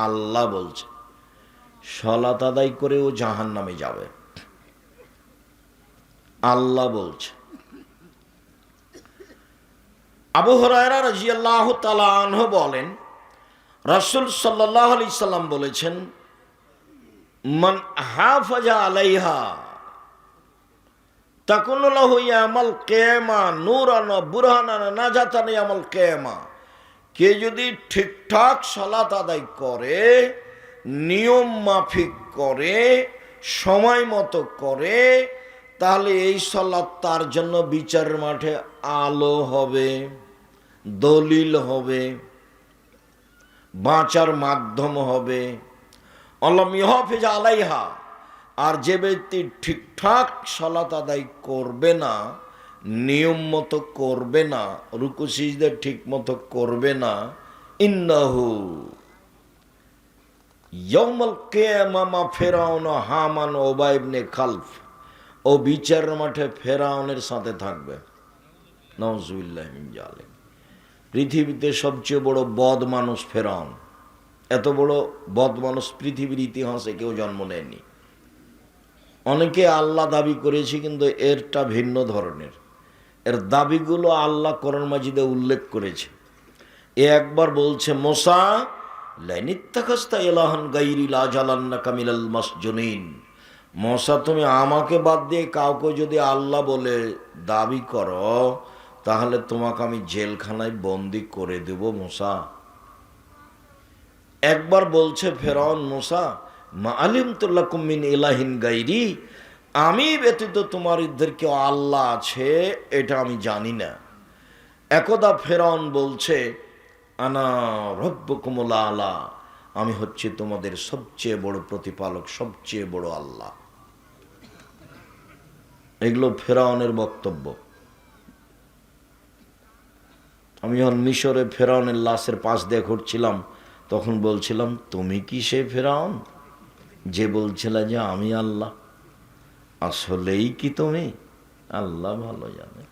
আল্লাহ বলছে। সালাত আদায় করেও জাহান্নামে যাবে, আল্লাহ বলছে। আবু হুরায়রা রাদিয়াল্লাহু তাআলা আনহু বলেন রাসূল সাল্লাল্লাহু আলাইহি সাল্লাম বলেছেন মান হাফাজা আলাইহা তাকুনু লাহু ইয়াউমাল কিয়ামা নূরান ওয়া বুরহানান নাজাতান ইয়াউমাল কিয়ামা, কে যদি ঠিকঠাক সালাত আদায় করে, নিয়ম মাফিক করে, সময় মতো করে, তাহলে এই সালাত তার জন্য বিচারের মাঠে আলো হবে, দলিল হবে, বাঁচার মাধ্যম হবে। আল্লাম ইহাফিজ আলাইহা, আর যে ব্যক্তি ঠিকঠাক সালাত আদায় করবে না, নিয়ম মতো করবে না, রুকু সিজদা ঠিক মতো করবে না, ইন্নাহু ইয়াউমাল কিয়ামা মা ফিরআউন হামান ও উবাই ইবনে খালফ, ও বিচারের মাঠে ফেরাউনের সাথে থাকবে। নাউজুবিল্লাহি মিন জালিক। পৃথিবীতে সবচেয়ে বড় বদ মানুষ ফেরাউন। এত বড় বদ মানুষ পৃথিবীর ইতিহাসে কেউ জন্ম নেয়নি। অনেকে আল্লাহ দাবি করেছে, কিন্তু এরটা ভিন্ন ধরনের। এর দাবিগুলো আল্লাহ কোরআন মাজিদে উল্লেখ করেছে। এ একবার বলছে মুসা লাইনিত্তাখাস্তা ইলাহান গায়রি লাজালান্নাকা মিনাল মাসজুনিন। মূসা, তুমি আমাকে বাদ দিয়ে কাউকে যদি আল্লাহ বলে দাবি করো তাহলে তোমাকে আমি জেলখানায় বন্দি করে দেব মূসা। একবার বলছে ফেরাউন, মূসা মা আলিমতু লাকুম মিন ইলাহিন গায়রি, আমি ব্যতীত তোমাদের কেউ আল্লাহ আছে এটা আমি জানি না। একদা ফেরাউন বলছে আনা রব্বুকুমুল আলা, আমি হচ্ছে তোমাদের সবচেয়ে বড় প্রতিপালক, সবচেয়ে বড় আল্লাহ। এগুলো ফেরাউনের বক্তব্য। আমি যখন মিশরে ফেরাউনের লাশের পাশ দিয়ে ঘুরছিলাম তখন বলছিলাম, তুমি কি সে ফেরাউন যে বলছিল যে আমি আল্লাহ? আসলেই কি তুমি? আল্লাহ ভালো জানে।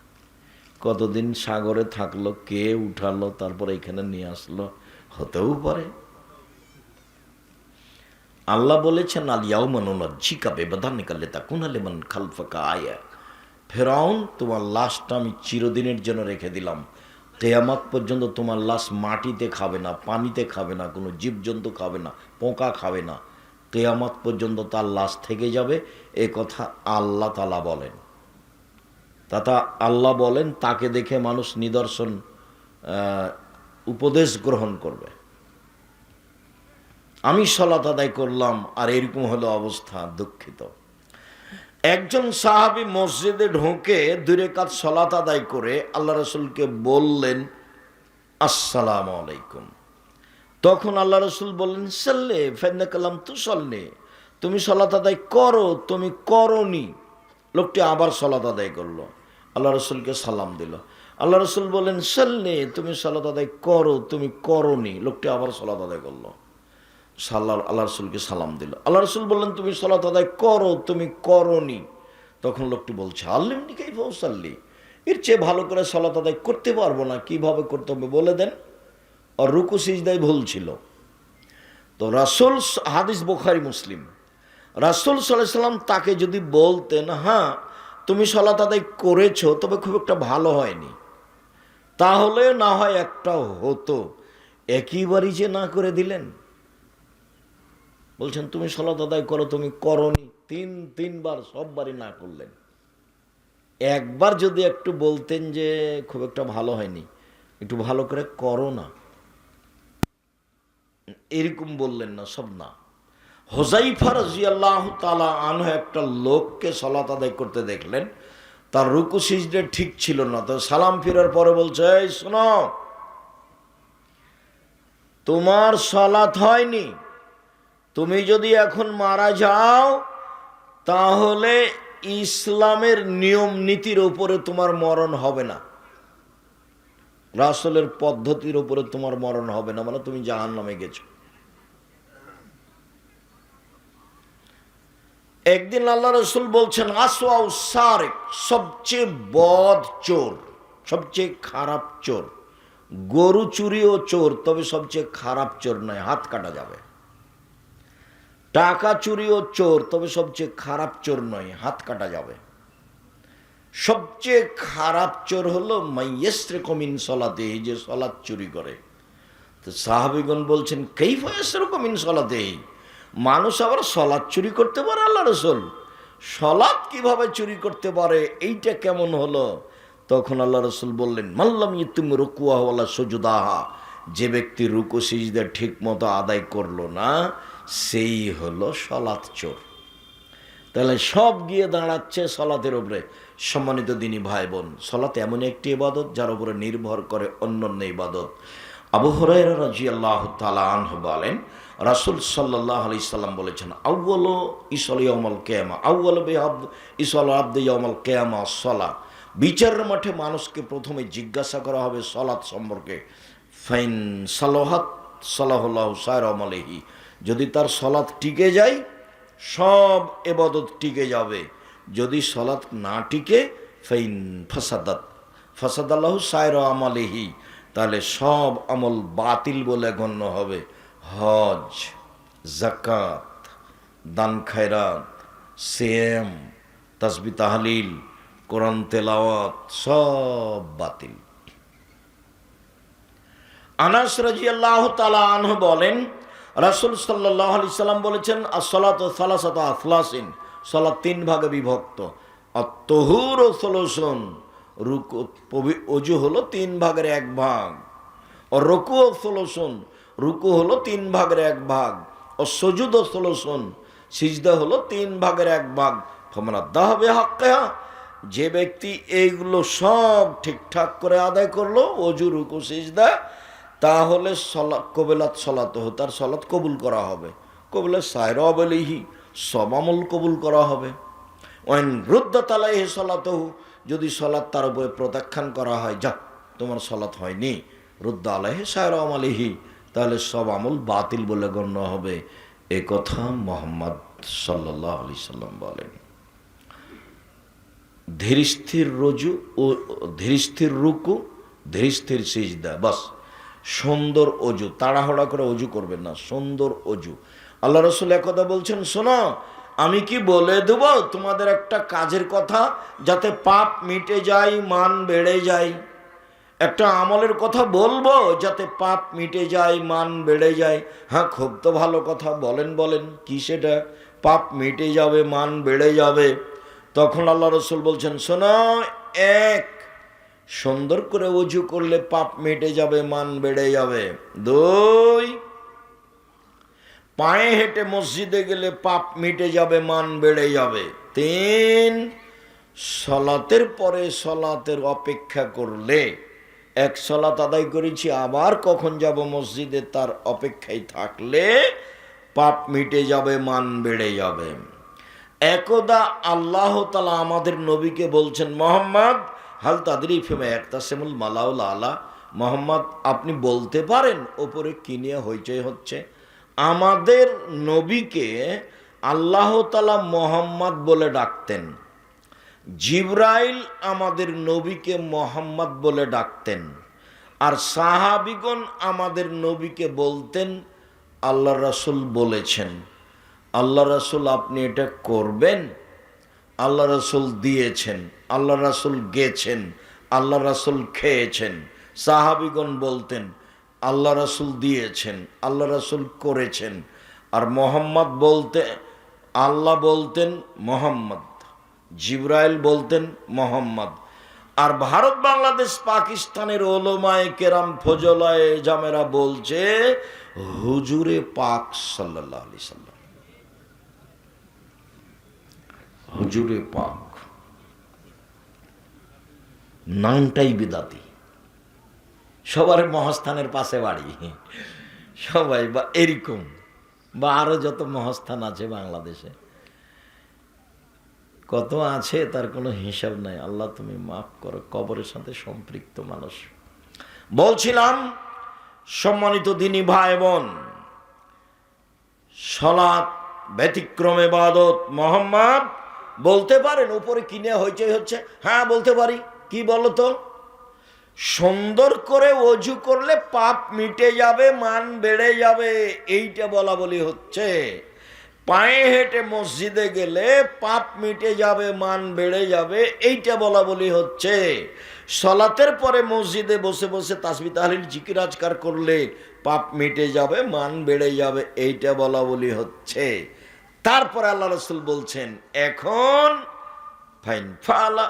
কতদিন সাগরে থাকলো, কে উঠালো, তারপর এখানে নিয়ে আসলো, হতেও পারে। আল্লাহ বলেছেন আল ইয়াউমা নুনাজ্জিকা বিবাদানিকা লিতাকুনা লিমান খালফাকা আয়া। ফেরাউন, তোমার লাশটা আমি চিরদিনের জন্য রেখে দিলাম। কিয়ামত পর্যন্ত তোমার লাশ মাটিতে খাবে না, পানিতে খাবে না, কোনো জীবজন্তু খাবে না, পোকা খাবে না। কিয়ামত পর্যন্ত তার লাশ থেকে যাবে, এ কথা আল্লাহ তাআলা বলেন। তথা আল্লাহ বলেন তাকে দেখে মানুষ নিদর্শন উপদেশ গ্রহণ করবে। আমি সালাত আদায় করলাম আর এরকম হলো অবস্থা, দুঃখিত। একজন সাহাবী মসজিদে ঢোকে 2 রাকাত সালাত আদায় করে আল্লাহ রাসূলকে বললেন আসসালামু আলাইকুম। তখন আল্লাহ রাসূল বললেন সাল্লে ফাইন্নাকা লাম তুসাল্লি, তুমি সালাত আদায় করো, তুমি করনি। লোকটি আবার সালাত আদায় করলো, আল্লাহ রাসূলকে সালাম দিল। আল্লাহ রাসূল বললেন সাল্লে, তুমি সালাত আদায় করো, তুমি করনি। লোকটি আবার সালাত আদায় করলো, আল্লাহ রসুলকে সালাম দিল। আল্লাহ রসুল বললেন তুমি সালাত আদায় করো, তুমি করনি। তখন লোকটি বলছে আল্লিমনি কাইফা উসাল্লি, এর চেয়ে ভালো করে সালাত আদায় করতে পারবো না, কিভাবে করতে হবে বলে দেন। আর রুকু সিজদায় ভুল ছিল। তো রাসূল, হাদিস বুখারী মুসলিম, রাসূল সাল্লাল্লাহু আলাইহি সাল্লাম তাকে যদি বলতেন হ্যাঁ তুমি সালাত আদায় করেছো তবে খুব একটা ভালো হয়নি, তাহলে না হয় একটা হতো। একইবারই যে না করে দিলেন, বলছেন তুমি সালাত আদায় করো, তুমি করনি। 3বার সববারই না করলেন। একবার যদি একটু বলতেন যে খুব একটা ভালো হয়নি, একটু ভালো করে করো না, এরকম বললেন না, সব না। হুযায়ফা রাদিয়াল্লাহু তাআলা আনহু একটা লোককে সালাত আদায় করতে দেখলেন, তার রুকু সিজদা ঠিক ছিল না। তো সালাম ফিরার পরে বলছে এই শোনো, তোমার সালাত হয়নি, তুমি যদি এখন মারা যাও তাহলে ইসলামের নিয়ম নীতির উপরে তোমার মরণ হবে না, রাসূলের পদ্ধতির উপরে তোমার মরণ হবে না, মানে তুমি জাহান্নামে গেছো। একদিন আল্লাহ রাসূল বলছেন আসওয়াউ সারিক, সবচেয়ে বদ চোর, সবচেয়ে খারাপ চোর। গরু চুরিও চোর, তবে সবচেয়ে খারাপ চোর নয়, হাত কাটা যাবে। টাকা চুরিও চোর, তবে সবচেয়ে খারাপ চোর নয়, হাত কাটা যাবে। সবচেয়ে খারাপ চোর হলো মাইয়াসরিকু মিন সালাতিহি, যে সালাত চুরি করে। তো সাহাবীগণ বলছেন কাইফা ইয়াসরিকু মিন সালাতিহি, মানুষ আবার সালাত চুরি করতে পারে? আল্লাহ রাসূল, সালাত কিভাবে চুরি করতে পারে, এইটা কেমন হলো? তখন আল্লাহ রাসূল বললেন মাল্লাম ইতুম রুকুআহু ওয়ালা সুজুদাহা, যে ব্যক্তি রুকু সিজদা ঠিক মতো আদায় করলো না সেই হলো সালাত চোর। তাহলে সব গিয়ে দাঁড়াচ্ছে সালাতের উপরে। সম্মানিত দিনী ভাই বোন, সালাত এমন একটি ইবাদত যার উপরে নির্ভর করে অন্যান্য ইবাদত। আবু হুরায়রা রাদিয়াল্লাহু তাআলা আনহু বলেন রাসূল সাল্লাল্লাহু আলাইহি সাল্লাম বলেছেন আউয়ালু ইসাল ইয়াউমাল কিয়ামা, আউয়ালু বিআবদ ইসাল আবদ ইয়াউমাল কিয়ামা সালাত। বিচারের মাঠে মানুষকে প্রথমে জিজ্ঞাসা করা হবে সালাত সম্পর্কে। ফাইন সালাহাত সালাহুল্লাহু সাইরা আমালিহি, যদি তার সালাত টিকে যায় সব ইবাদত টিকে যাবে, যদি সালাত না টিকে ফাইন ফাসাদাত ফাসাদাল্লাহু সাইরা আমালিহি, তাহলে সব আমল বাতিল বলে গণ্য হবে। হজ, যাকাত, দান খায়রাত, সিয়াম, তাসবিহ তাহলিল, কোরআন তেলাওয়াত সব বাতিল। আনাস রাদিয়াল্লাহু তাআলা আনহু বলেন, রাসূল সাল্লাল্লাহু আলাইহি সাল্লাম বলেছেন, as-salatu thalasatu aflasin, সালাত তিন ভাগে বিভক্ত। আত-তুহুরু সুলুসুন, রুকু ওযু হলো তিন ভাগের এক ভাগ। আর রুকু সুলুসুন, রুকু হলো তিন ভাগের এক ভাগ। আর সুজুদ সুলুসুন, সিজদা হলো তিন ভাগের এক ভাগ। ফামান আদ্দাহা বিহাক্কিহা, যে ব্যক্তি এইগুলো সব ঠিকঠাক করে আদায় করলো, ওযু রুকু সিজদা, তাহলে কবিলাত সলাতহু, তার সলাত কবুল করা হবে। কবিলা সায়রা আলাইহি, সব আমল কবুল করা হবে। ওয়াইন রুদ্দাত আলাইহি সলাতহু, যদি সলাত তার উপরে প্রত্যাখ্যান করা হয়, যা তোমার সলাত হয়নি, রুদ্দা আলাইহি সায়রা আলাইহি, তাহলে সব আমল বাতিল বলে গণ্য হবে। এ কথা মুহাম্মদ সাল্লাল্লাহু আলাইহি সাল্লাম বলেন। ধীরস্থির রজু ও ধীরস্থির রুকু, ধীরস্থির সিজদা, বাস। সুন্দর অজু, তাড়াহুড়া করে অজু করবেন না, সুন্দর অজু। আল্লাহ রাসূল একদা বলছেন, শোনো আমি কি বলে দেব তোমাদের একটা কাজের কথা, যাতে পাপ মিটে যায়, মান বেড়ে যায়। একটা আমলের কথা বলবো যাতে পাপ মিটে যায়, মান বেড়ে যায়। হ্যাঁ, খুব তো ভালো কথা, বলেন বলেন, কি সেটা? পাপ মিটে যাবে, মান বেড়ে যাবে। তখন আল্লাহ রাসূল বলছেন, শোনো, এক, সুন্দর করে ওযু করলে পাপ মিটে যাবে, মান বেড়ে যাবে। দুই, পায়ে হেঁটে মসজিদে গেলে পাপ মিটে যাবে, মান বেড়ে যাবে। তিন, সলাতের পরে সলাতের অপেক্ষা করলে, এক সলাত আদায় করেছি আবার কখন যাব মসজিদে, তার অপেক্ষায় থাকলে পাপ মিটে যাবে, মান বেড়ে যাবে। একদা আল্লাহ তাআলা আমাদের নবীকে বলছেন, মুহাম্মদ হাল তাদরি ফিমা ইয়াকতাসিমুল মালাউল আলা, মুহাম্মদ আপনি বলতে পারেন ওপরে কি নিয়ে হইচই হচ্ছে? আমাদের নবীকে আল্লাহ তাআলা মুহাম্মদ বলে ডাকতেন, জিবরাইল আমাদের নবীকে মুহাম্মদ বলে ডাকতেন, আর সাহাবীগণ আমাদের নবীকে বলতেন আল্লাহ রাসূল বলেছেন। আল্লাহ রাসূল আপনি এটা করবেন, আল্লাহ রাসূল দিয়েছেন, আল্লাহ রাসূল গেছেন, আল্লাহ রাসূল খেয়েছেন। সাহাবীগণ বলতেন আল্লাহ রাসূল দিয়েছেন, আল্লাহ রাসূল করেছেন। আর মুহাম্মদ বলতে, আল্লাহ বলতেন মুহাম্মদ, জিবরাইল বলতেন মুহাম্মদ। আর ভারত, বাংলাদেশ, পাকিস্তানের ওলামায়ে কেরাম, ফজলায়ে জামেরা বলছে হুজুরে পাক সাল্লাল্লাহু আলাইহি সাল্লাম, হুজুরে পাক। নামটাই বিদাতি। সবার মহাস্থানের পাশে বাড়ি, সবাই বা এরকম, বা আরো যত মহাস্থান আছে বাংলাদেশে, কত আছে তার কোনো হিসাব নাই। আল্লাহ তুমি মাফ করো, কবরের সাথে সম্পৃক্ত মানুষ। বলছিলাম, সম্মানিত দ্বীনী ভাই বোন, সালাত ব্যতিক্রম ইবাদত। মুহাম্মদ বলতে পারেন উপরে কিনে হইচই হচ্ছে? হ্যাঁ বলতে পারি। কি বলো তো? সুন্দর করে ওযু করলে পাপ মিটে যাবে, মান বেড়ে যাবে, এইটা বলা বলি হচ্ছে। পায়ে হেঁটে মসজিদে গেলে পাপ মিটে যাবে, মান বেড়ে যাবে, এইটা বলা বলি হচ্ছে। সলাতের পরে মসজিদে বসে বসে তাসবিহ তাহলিল জিকির আজকার করলে পাপ মিটে যাবে, মান বেড়ে যাবে, এইটা বলা বলি হচ্ছে। তারপরে আল্লাহ রাসূল বলছেন, এখন ফাইন ফালা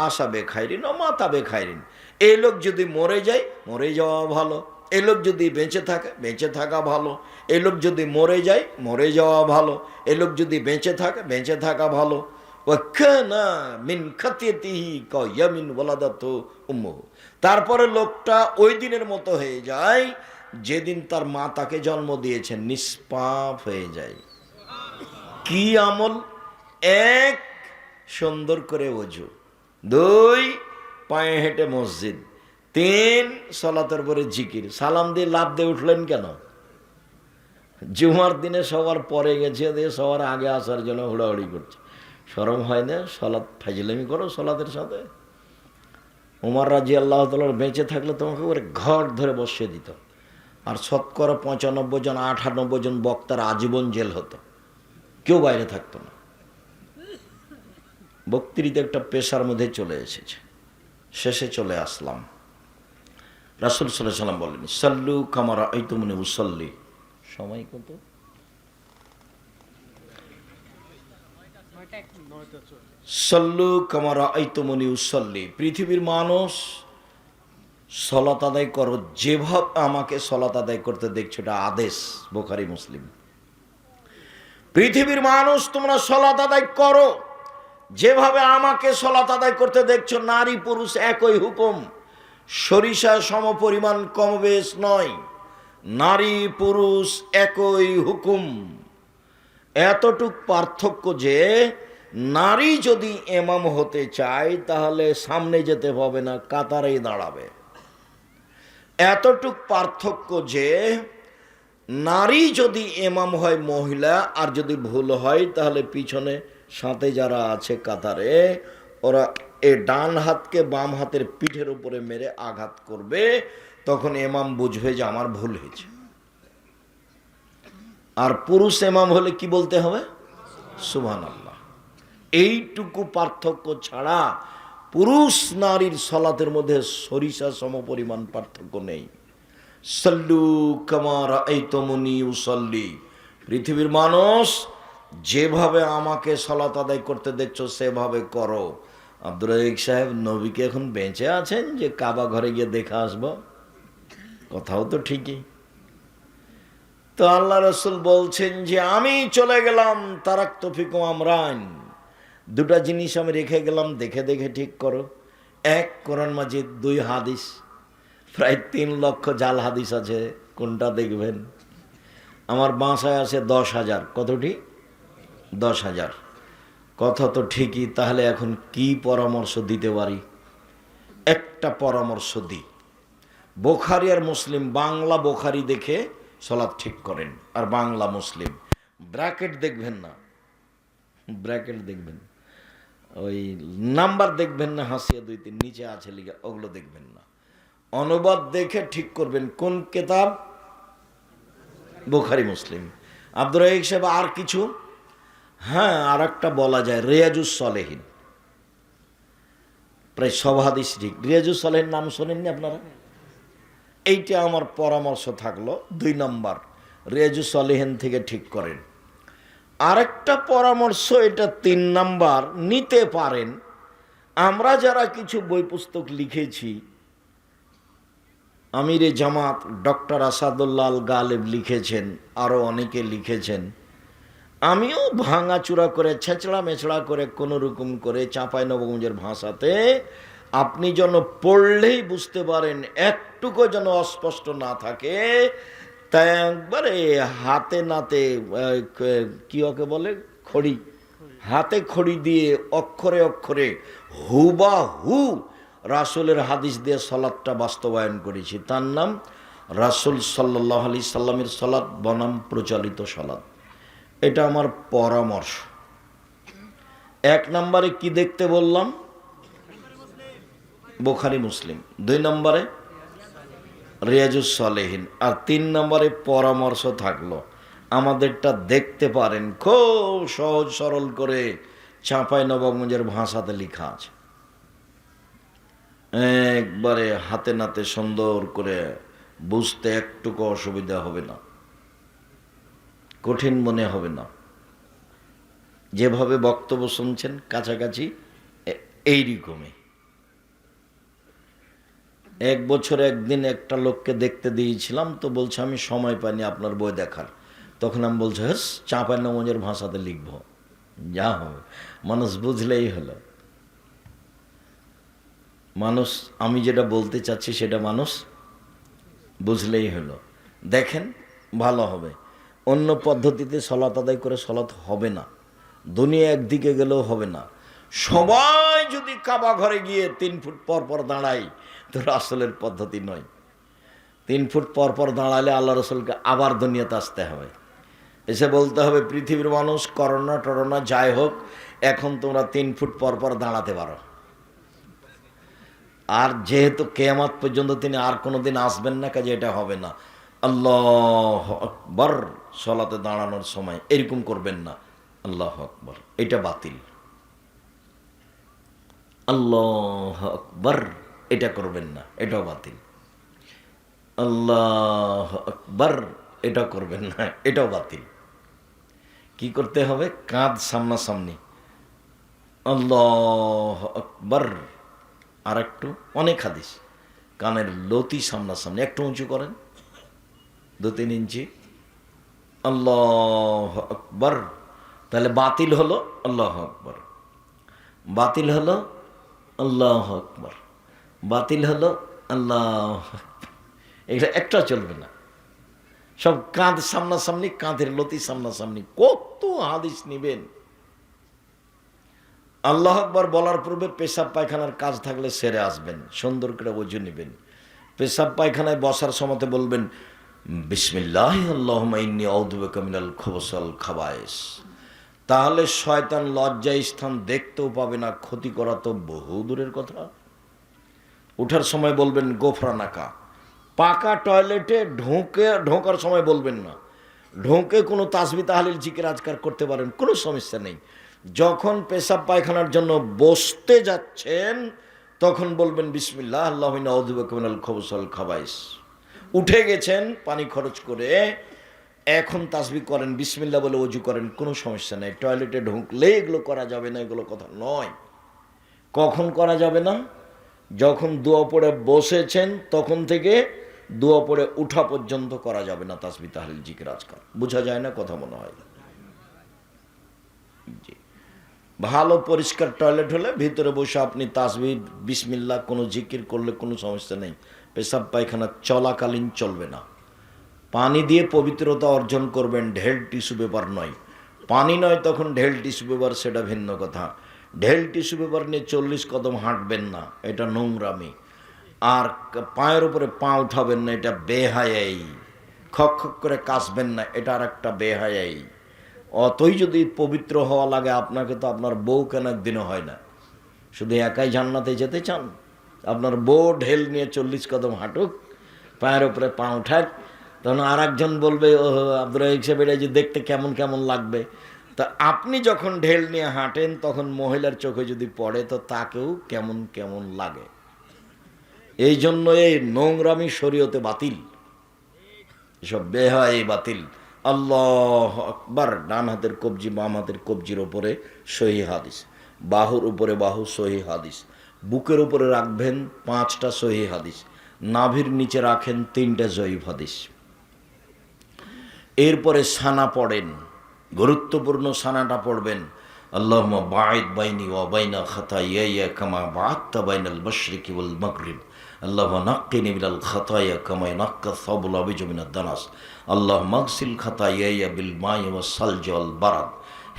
আশা বেখাইরিন ও মাতা বেখাইরিন, এই লোক যদি মরে যায়, মরে যাওয়া ভালো। এই লোক যদি বেঁচে থাকে, বেঁচে থাকা ভালো। এই লোক যদি মরে যায়, মরে যাওয়া ভালো। এই লোক যদি বেঁচে থাকে, বেঁচে থাকা ভালো। তারপরে লোকটা ওই দিনের মতো হয়ে যায় যেদিন তার মা তাকে জন্ম দিয়েছেন, নিষ্পাপ হয়ে যায়। কি আমল? এক, সুন্দর করে ওযু। দুই, পায়ে হেঁটে মসজিদ। তিন, সালাতের পরে জিকির। সালাম দিয়ে লাফ দিয়ে উঠলেন কেন? জুমার দিনে সবার পরে গেছে, দিয়ে সবার আগে আসার জন্য হুড়াহুড়ি করছে। শরম হয় না? সলাত ফাজলামি করো সলাতের সাথে। উমর রাদিয়াল্লাহু তাআলা বেঁচে থাকলে তোমাকে ওরে ঘর ধরে বসিয়ে দিত, আর শতকরা ৯৫ জন ৯৮ জন বক্তার আজীবন জেল হতো, কেউ বাইরে থাকতো না। বক্তৃতা একটা পেশার মধ্যে চলে এসেছে। শেষে চলে আসলাম। রাসূল সাল্লাল্লাহু আলাইহি ওয়াসাল্লাম বলেন, সাল্লু কামা রাআইতুমুনি উসাল্লি। সময় কত? সাল্লু কামা রাআইতুমুনি উসাল্লি। পৃথিবীর মানুষ, সালাত আদায় করো যেভাবে আমাকে সালাত আদায় করতে দেখছো, এটা আদেশ। বুখারী মুসলিম। পৃথিবীর মানুষ, তোমরা সালাত আদায় করো যেভাবে আমাকে সালাত আদায় করতে দেখছো। নারী পুরুষ একই হুকুম, সরিষা সমপরিমাণ কমবেশ নয়, নারী পুরুষ একই হুকুম। এতটুক পার্থক্য যে নারী যদি ইমাম হতে চায় তাহলে সামনে যেতে হবে না, কাতারেই দাঁড়াবে। এতটুক পার্থক্য যে নারী যদি ইমাম হয় মহিলা, আর যদি ভুল হয় তাহলে পিছনে সাথে যারা আছে কাতারে, ওরা এ ডান হাতকে বাম হাতের পিঠের উপরে মেরে আঘাত করবে, তখন ইমাম বুঝবে যে আমার ভুল হয়েছে। আর পুরুষ ইমাম হলে কি বলতে হবে? সুবহানাল্লাহ। এইটুকু পার্থক্য ছাড়া পুরুষ নারীর সালাতের মধ্যে সরিষা সমপরিমাণ পার্থক্য নেই। সাল্লু কামা রাআইতুমুনি উসাল্লি। পৃথিবীর মানুষ, যেভাবে আমাকে সালাত আদায় করতে দেখছো সেভাবে করো। আব্দুর রাজ্জাক সাহেব, নবীকে এখন বেঁচে আছেন যে কাবা ঘরে গিয়ে দেখে আসবো? কথাও তো ঠিকই। তো আল্লাহ রাসূল বলছেন যে আমি চলে গেলাম, তারাকতু ফিকুম আমরান, দুটা জিনিস আমি রেখে গেলাম, দেখে দেখে ঠিক করো। এক, কোরআন মাজিদ, দুই, হাদিস। প্রায় 3 লক্ষ জাল হাদিস আছে, কোনটা দেখবেন? আমার বাসায় আছে 10,000। কতটি? 10,000। কথা তো ঠিকই। তাহলে এখন কি পরামর্শ দিতে পারি? একটা পরামর্শ দিই। বুখারী আর মুসলিম, বাংলা বুখারী দেখে সালাত ঠিক করেন, আর বাংলা মুসলিম। ব্র্যাকেট দেখবেন না, ব্র্যাকেট দেখবেন, ওই নাম্বার দেখবেন না, হাসিয়া 2-3 নিচে আছে লিখা, ওগুলো দেখবেন না। অনুবাদ দেখে ঠিক করবেন। কোন কিতাব? বুখারী মুসলিম। আব্দুর রাজ্জাক সাহেব, আর কিছু? হ্যাঁ, আর একটা বলা যায়, রিয়াজুস সলেহিন। প্রায় সব হাদিস ঠিক। রিয়াজুস সলেহিন নাম শোনেননি আপনারা? এইটা আমার পরামর্শ থাকলো। 2 নম্বর, রিয়াজুস সলেহিন থেকে ঠিক করেন। আরেকটা পরামর্শ, এটা 3 নাম্বার, নিতে পারেন। আমরা যারা কিছু বই পুস্তক লিখেছি, আমিরে জামাত ডক্টর আসাদুল্লাহ আল গালেব লিখেছেন, আরও অনেকে লিখেছেন। আমিও ভাঙাচুরা করে, ছেঁচড়া মেছড়া করে, কোনো রকম করে চাঁপাইনবাবগঞ্জের ভাষাতে, আপনি যেন পড়লেই বুঝতে পারেন, একটুকু যেন অস্পষ্ট না থাকে, তাই একবারে হাতে নাতে, কি ওকে বলে, খড়ি, হাতে খড়ি দিয়ে অক্ষরে অক্ষরে হুবাহু রাসূলের হাদিস দিয়ে সালাতটা বাস্তবায়ন করেছি। তার নাম রাসূল সাল্লাল্লাহু আলাইহি সাল্লামের সালাত বনাম প্রচলিত সালাত। এটা আমার পরামর্শ। 1 নম্বরে কি দেখতে বললাম? বুখারী মুসলিম। 2 নম্বরে রিয়াজুস সলেহিন। আর 3 নম্বরে পরামর্শ থাকলো, আমাদেরটা দেখতে পারেন, খুব সহজ সরল করে চাঁপাইনবাবগঞ্জের ভাষাতে লেখা আছে, একবারে হাতে নাতে সুন্দর করে, বুঝতে একটুকু অসুবিধা হবে না, কঠিন মনে হবে না। যেভাবে বক্তব্য শুনছেন কাছাকাছি এইরকমই। 1 বছর একদিন একটা লোককে দেখতে দিয়েছিলাম, তো বলছে আমি সময় পাইনি আপনার বই দেখার। তখন আমি বলছি, হ্যাঁ, চাঁপাইনবাবগঞ্জের ভাষাতে লিখব, যা হবে, মানুষ বুঝলেই হলো। মানুষ, আমি যেটা বলতে চাচ্ছি সেটা মানুষ বুঝলেই হলো। দেখেন, ভালো হবে। অন্য পদ্ধতিতে সালাত আদায় করে সালাত হবে না, দুনিয়া একদিকে গেলেও হবে না। সবাই যদি কাবা ঘরে গিয়ে 3 ফুট পর পর দাঁড়ায়, তো রাসূলের পদ্ধতি নয়। 3 ফুট পর পর দাঁড়ালে আল্লাহ রাসূলকে আবার দুনিয়াতে আসতে হবে, এসে বলতে হবে, পৃথিবীর মানুষ, করোনা টরোনা যাই হোক, এখন তোমরা 3 ফুট পর পর দাঁড়াতে পারো। আর যেহেতু কিয়ামত পর্যন্ত তিনি আর কোনোদিন আসবেন না, কাজে এটা হবে না। আল্লাহু আকবার, সালাতে দাঁড়ানোর সময় এরকম করবেন না, আল্লাহু আকবার, এটা বাতিল। আল্লাহু আকবার, এটা করবেন না, এটাও বাতিল। আল্লাহ আকবার, এটা করবেন না, এটাও বাতিল। কি করতে হবে? কাঁধ সামনাসামনি, আল্লাহ আকবার। আর একটু, অনেক হাদিস, কানের লতি সামনাসামনি, একটু উঁচু করেন 2-3 ইঞ্চি, আল্লাহ আকবার। তাহলে বাতিল হলো আল্লাহ আকবার, বাতিল হলো আল্লাহ আকবার, বাতিল হলো আল্লাহ আকবার। এটা একটা চলবে না, সব কাঁধ সামনাসামনি, কাঁধের লতি সামনাসামনি। কত হাদিস নিবেন? আল্লাহ আকবার বলার পূর্বে পেশাব পায়খানার কাজ থাকলে সেরে আসবেন, সুন্দর করে ওযু নেবেন। পেশাব পায়খানায় বসার সময়তে বলবেন বিসমিল্লাহ আল্লাহুম্মা ইন্নী আউযু বিকা মিনাল খুবুসি ওয়াল খাবায়েস। তাহলে শয়তান লজ্জায় স্থান দেখতেও পাবে না, ক্ষতি করা তো বহু দূরের কথা। উঠার সময় বলবেন গোফরানাকা। পাকা টয়লেটে ঢোকার সময় বলবেন না, ঢোকে কোনো তাসবিহ তাহলিল জিকির আজকার করতে পারেন, কোনো সমস্যা নেই। যখন পেশাব পায়খানার জন্য বসতে যাচ্ছেন তখন বলবেন বিসমিল্লাহ আল্লাহুম্মা ইন্নী আউযু বিকা মিনাল খুবুসি ওয়াল খাবায়েস। উঠে গেছেন পানি খরচ করে, এখন তাসবিহ করেন, বিসমিল্লাহ বলে ওযু করেন, কোনো সমস্যা নেই। টয়লেটে ঢুকলে এগুলো করা যাবে না, এগুলো কথা নয়। কখন করা যাবে না? যখন দোয়া পড়ে বসেছেন তখন থেকে দোয়া পড়ে উঠা পর্যন্ত করা যাবে না তাসবিহ তাহলিল জিকির আজকার। বোঝা যায় না কথা মনে হয়? জি। ভালো পরিষ্কার টয়লেট হলে ভিতরে বসে আপনি তাসবিহ বিসমিল্লাহ কোনো জিকির করলে কোনো সমস্যা নেই। পেশাব পায়খানা চলাকালীন চলবে না। পানি দিয়ে পবিত্রতা অর্জন করবেন, ঢেল টিস্যু পেপার নয়। পানি নয় তখন ঢেল টিস্যু পেপার, সেটা ভিন্ন কথা। ঢেল টিস্যু পেপার নিয়ে 40 কদম হাঁটবেন না, এটা নোংরামি। আর পায়ের উপরে পা উঠাবেন না, এটা বেহায়াই। খক খক করে কাশবেন না, এটা আর একটা বেহায়াই। অতই যদি পবিত্র হওয়া লাগে আপনাকে, তো আপনার বউ কেন একদিনও হয় না? শুধু একাই জান্নাতে যেতে চান? আপনার বউ ঢেল নিয়ে 40 কদম হাঁটুক, পায়ের উপরে পা উঠাক, তখন আর একজন বলবে ও আব্দুর রাহিক সাহেব এটা যে দেখতে কেমন কেমন লাগবে। তা আপনি যখন ঢেল নিয়ে হাঁটেন তখন মহিলার চোখে যদি পড়ে তো তাকেও কেমন কেমন লাগে। এই জন্য এই নোংরামি শরীয়তে বাতিল, এসব বেহাই বাতিল। আল্লাহ আকবার। ডান হাতের কবজি বাম হাতের কবজির ওপরে সহি হাদিস, বাহুর উপরে বাহু সহি হাদিস, বুকের উপরে রাখবেন 5টা সহি হাদিস, নাভির নিচে রাখেন 3টা জয়ীফ হাদিস। এরপরে সানা পড়েন, গুরুত্বপূর্ণ সানাটা পড়বেন আল্লাহুম্মা বাঈদ বাইনি ওয়া বাইনা খাতায়ায়া কামা বা'আদতা বাইনাল মাশরিকি ওয়াল মাগরিব আল্লাহুম্মা নাক্কিনি মিনাল খাতায়া কামা ইয়ানক্কা আস-সাবুল আবিজু মিনাদ দানাস আল্লাহুম্মা আগসিল খাতায়ায়া বিল মাই ওয়াস সালজি ওয়াল বারাদ।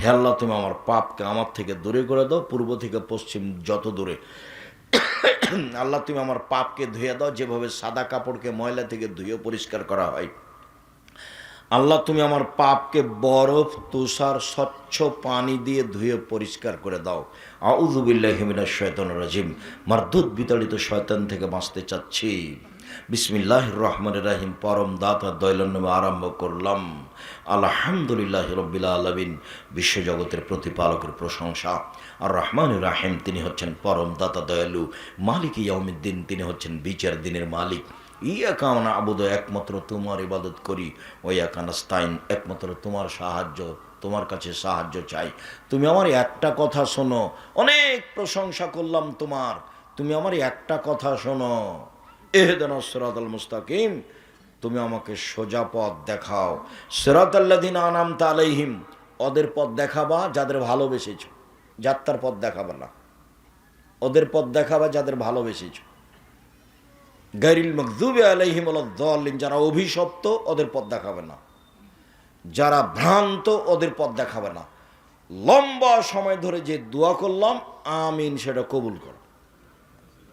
হে আল্লাহ, তুমি আমার পাপকে আমার থেকে দূরে করে দাও, পূর্ব থেকে পশ্চিম যত দূরে। আল্লাহ, তুমি আমার পাপকে ধুয়ে দাও যেভাবে সাদা কাপড়কে ময়লা থেকে ধুয়ে পরিষ্কার করা হয়। আল্লাহ, তুমি আমার পাপকে বরফ তুষার স্বচ্ছ পানি দিয়ে ধুয়ে পরিষ্কার করে দাও। আউযু বিল্লাহি মিনাশ শাইতানির রাজিম। মারদুদ বিতাড়িত শয়তান থেকে বাঁচতে চাচ্ছি। বিসমিল্লাহির রহমানির রহিম। পরম দাতা দয়ালুর নামে আরম্ভ করলাম। আলহামদুলিল্লাহি রাব্বিল আলামিন। বিশ্বজগতের প্রতিপালকের প্রশংসা। আর রহমানির রহিম, তিনি হচ্ছেন পরম দাতা দয়ালু। মালিক ইয়াউমিদ্দিন, তিনি হচ্ছেন বিচার দিনের মালিক। ইয়াকা না'বুদু, একমাত্র তোমার ইবাদত করি। ও ইয়াকা নাস্তাইন, একমাত্র তোমার সাহায্য, তোমার কাছে সাহায্য চাই। তুমি আমার একটা কথা শোনো। অনেক প্রশংসা করলাম তোমার, তুমি আমার একটা কথা শোনো। ইহদিনাস সিরাতাল মুস্তাকিম, তুমি আমাকে সোজা পথ দেখাও। সিরাতাল্লাযিনা আনআমতা আলাইহিম, ওদের পথ দেখাবা যাদের ভালোবেসেছো, যাত্রার পথ দেখাবা না। ওদের পথ দেখাবা যাদের ভালোবেসেছো। গায়রিল মাগযুবি আলাইহিম ওয়ালাদ-দাল্লিন, যারা অভিশপ্ত ওদের পথ দেখাবে না, যারা ভ্রান্ত ওদের পথ দেখাবে না। লম্বা সময় ধরে যে দোয়া করলাম আমিন, সেটা কবুল করো।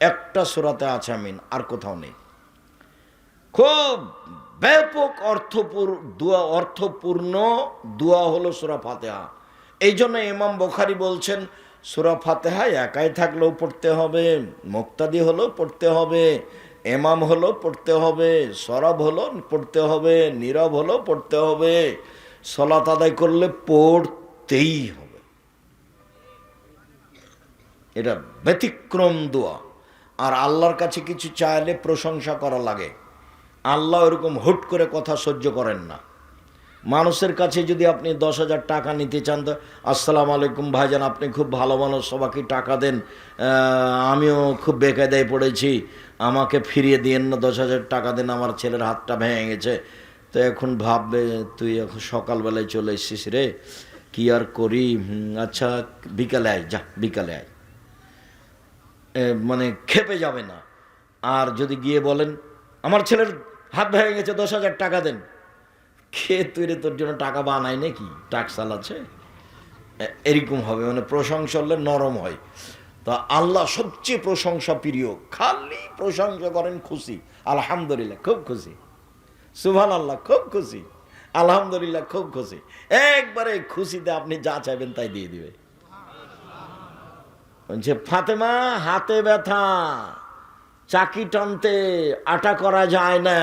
একটা সূরাতে আছে আমিন, আর কোথাও নেই। খুব ব্যাপক অর্থপূর্ণ দোয়া হলো সূরা ফাতিহা। এই জন্য ইমাম বুখারী বলছেন সূরা ফাতিহা একাই থাকলেও পড়তে হবে, মুক্তাদি হলেও পড়তে হবে, ইমাম হলো পড়তে হবে, সরব হলো পড়তে হবে, নীরব হলো পড়তে হবে, সালাত আদায় করলে পড়তেই হবে। এটা ব্যতিক্রম দোয়া। আর আল্লাহর কাছে কিছু চাইলে প্রশংসা করা লাগে। আল্লাহ ওরকম হুট করে কথা সহ্য করেন না। মানুষের কাছে যদি আপনি 10,000 টাকা নিতে চান তো আসসালামু আলাইকুম ভাইজান, আপনি খুব ভালো মানুষ, সবাইকে টাকা দেন, আমিও খুব বেকায়দায় পড়েছি, আমাকে ফিরিয়ে দিয়েন না, 10,000 টাকা দেন, আমার ছেলের হাতটা ভেঙে গেছে। তো এখন ভাববে তুই এখন সকালবেলায় চলে এসেছিস রে, কি আর করি, আচ্ছা বিকালে আয়, যা বিকালে আয়, মানে খেপে যাবে না। আর যদি গিয়ে বলেন আমার ছেলের হাত ভেঙে গেছে, 10,000 টাকা দেন, কে তুই রে, তোর জন্য টাকা বানায় নাকি, টাক চালাচ্ছে, এরকম হবে। মানে প্রশংসা হলে নরম হয়। তা আল্লাহ সবচেয়ে প্রশংসা প্রিয়, খালি প্রশংসা করেন, খুশি, আলহামদুলিল্লাহ খুব খুশি, সুবহানাল্লাহ খুব খুশি, আলহামদুলিল্লাহ খুব খুশি, একবারে খুশিতে আপনি যা চাইবেন তাই দিয়ে দিবে। বলছে ফাতেমা হাতে ব্যথা, চাকি টানতে আটা করা যায় না,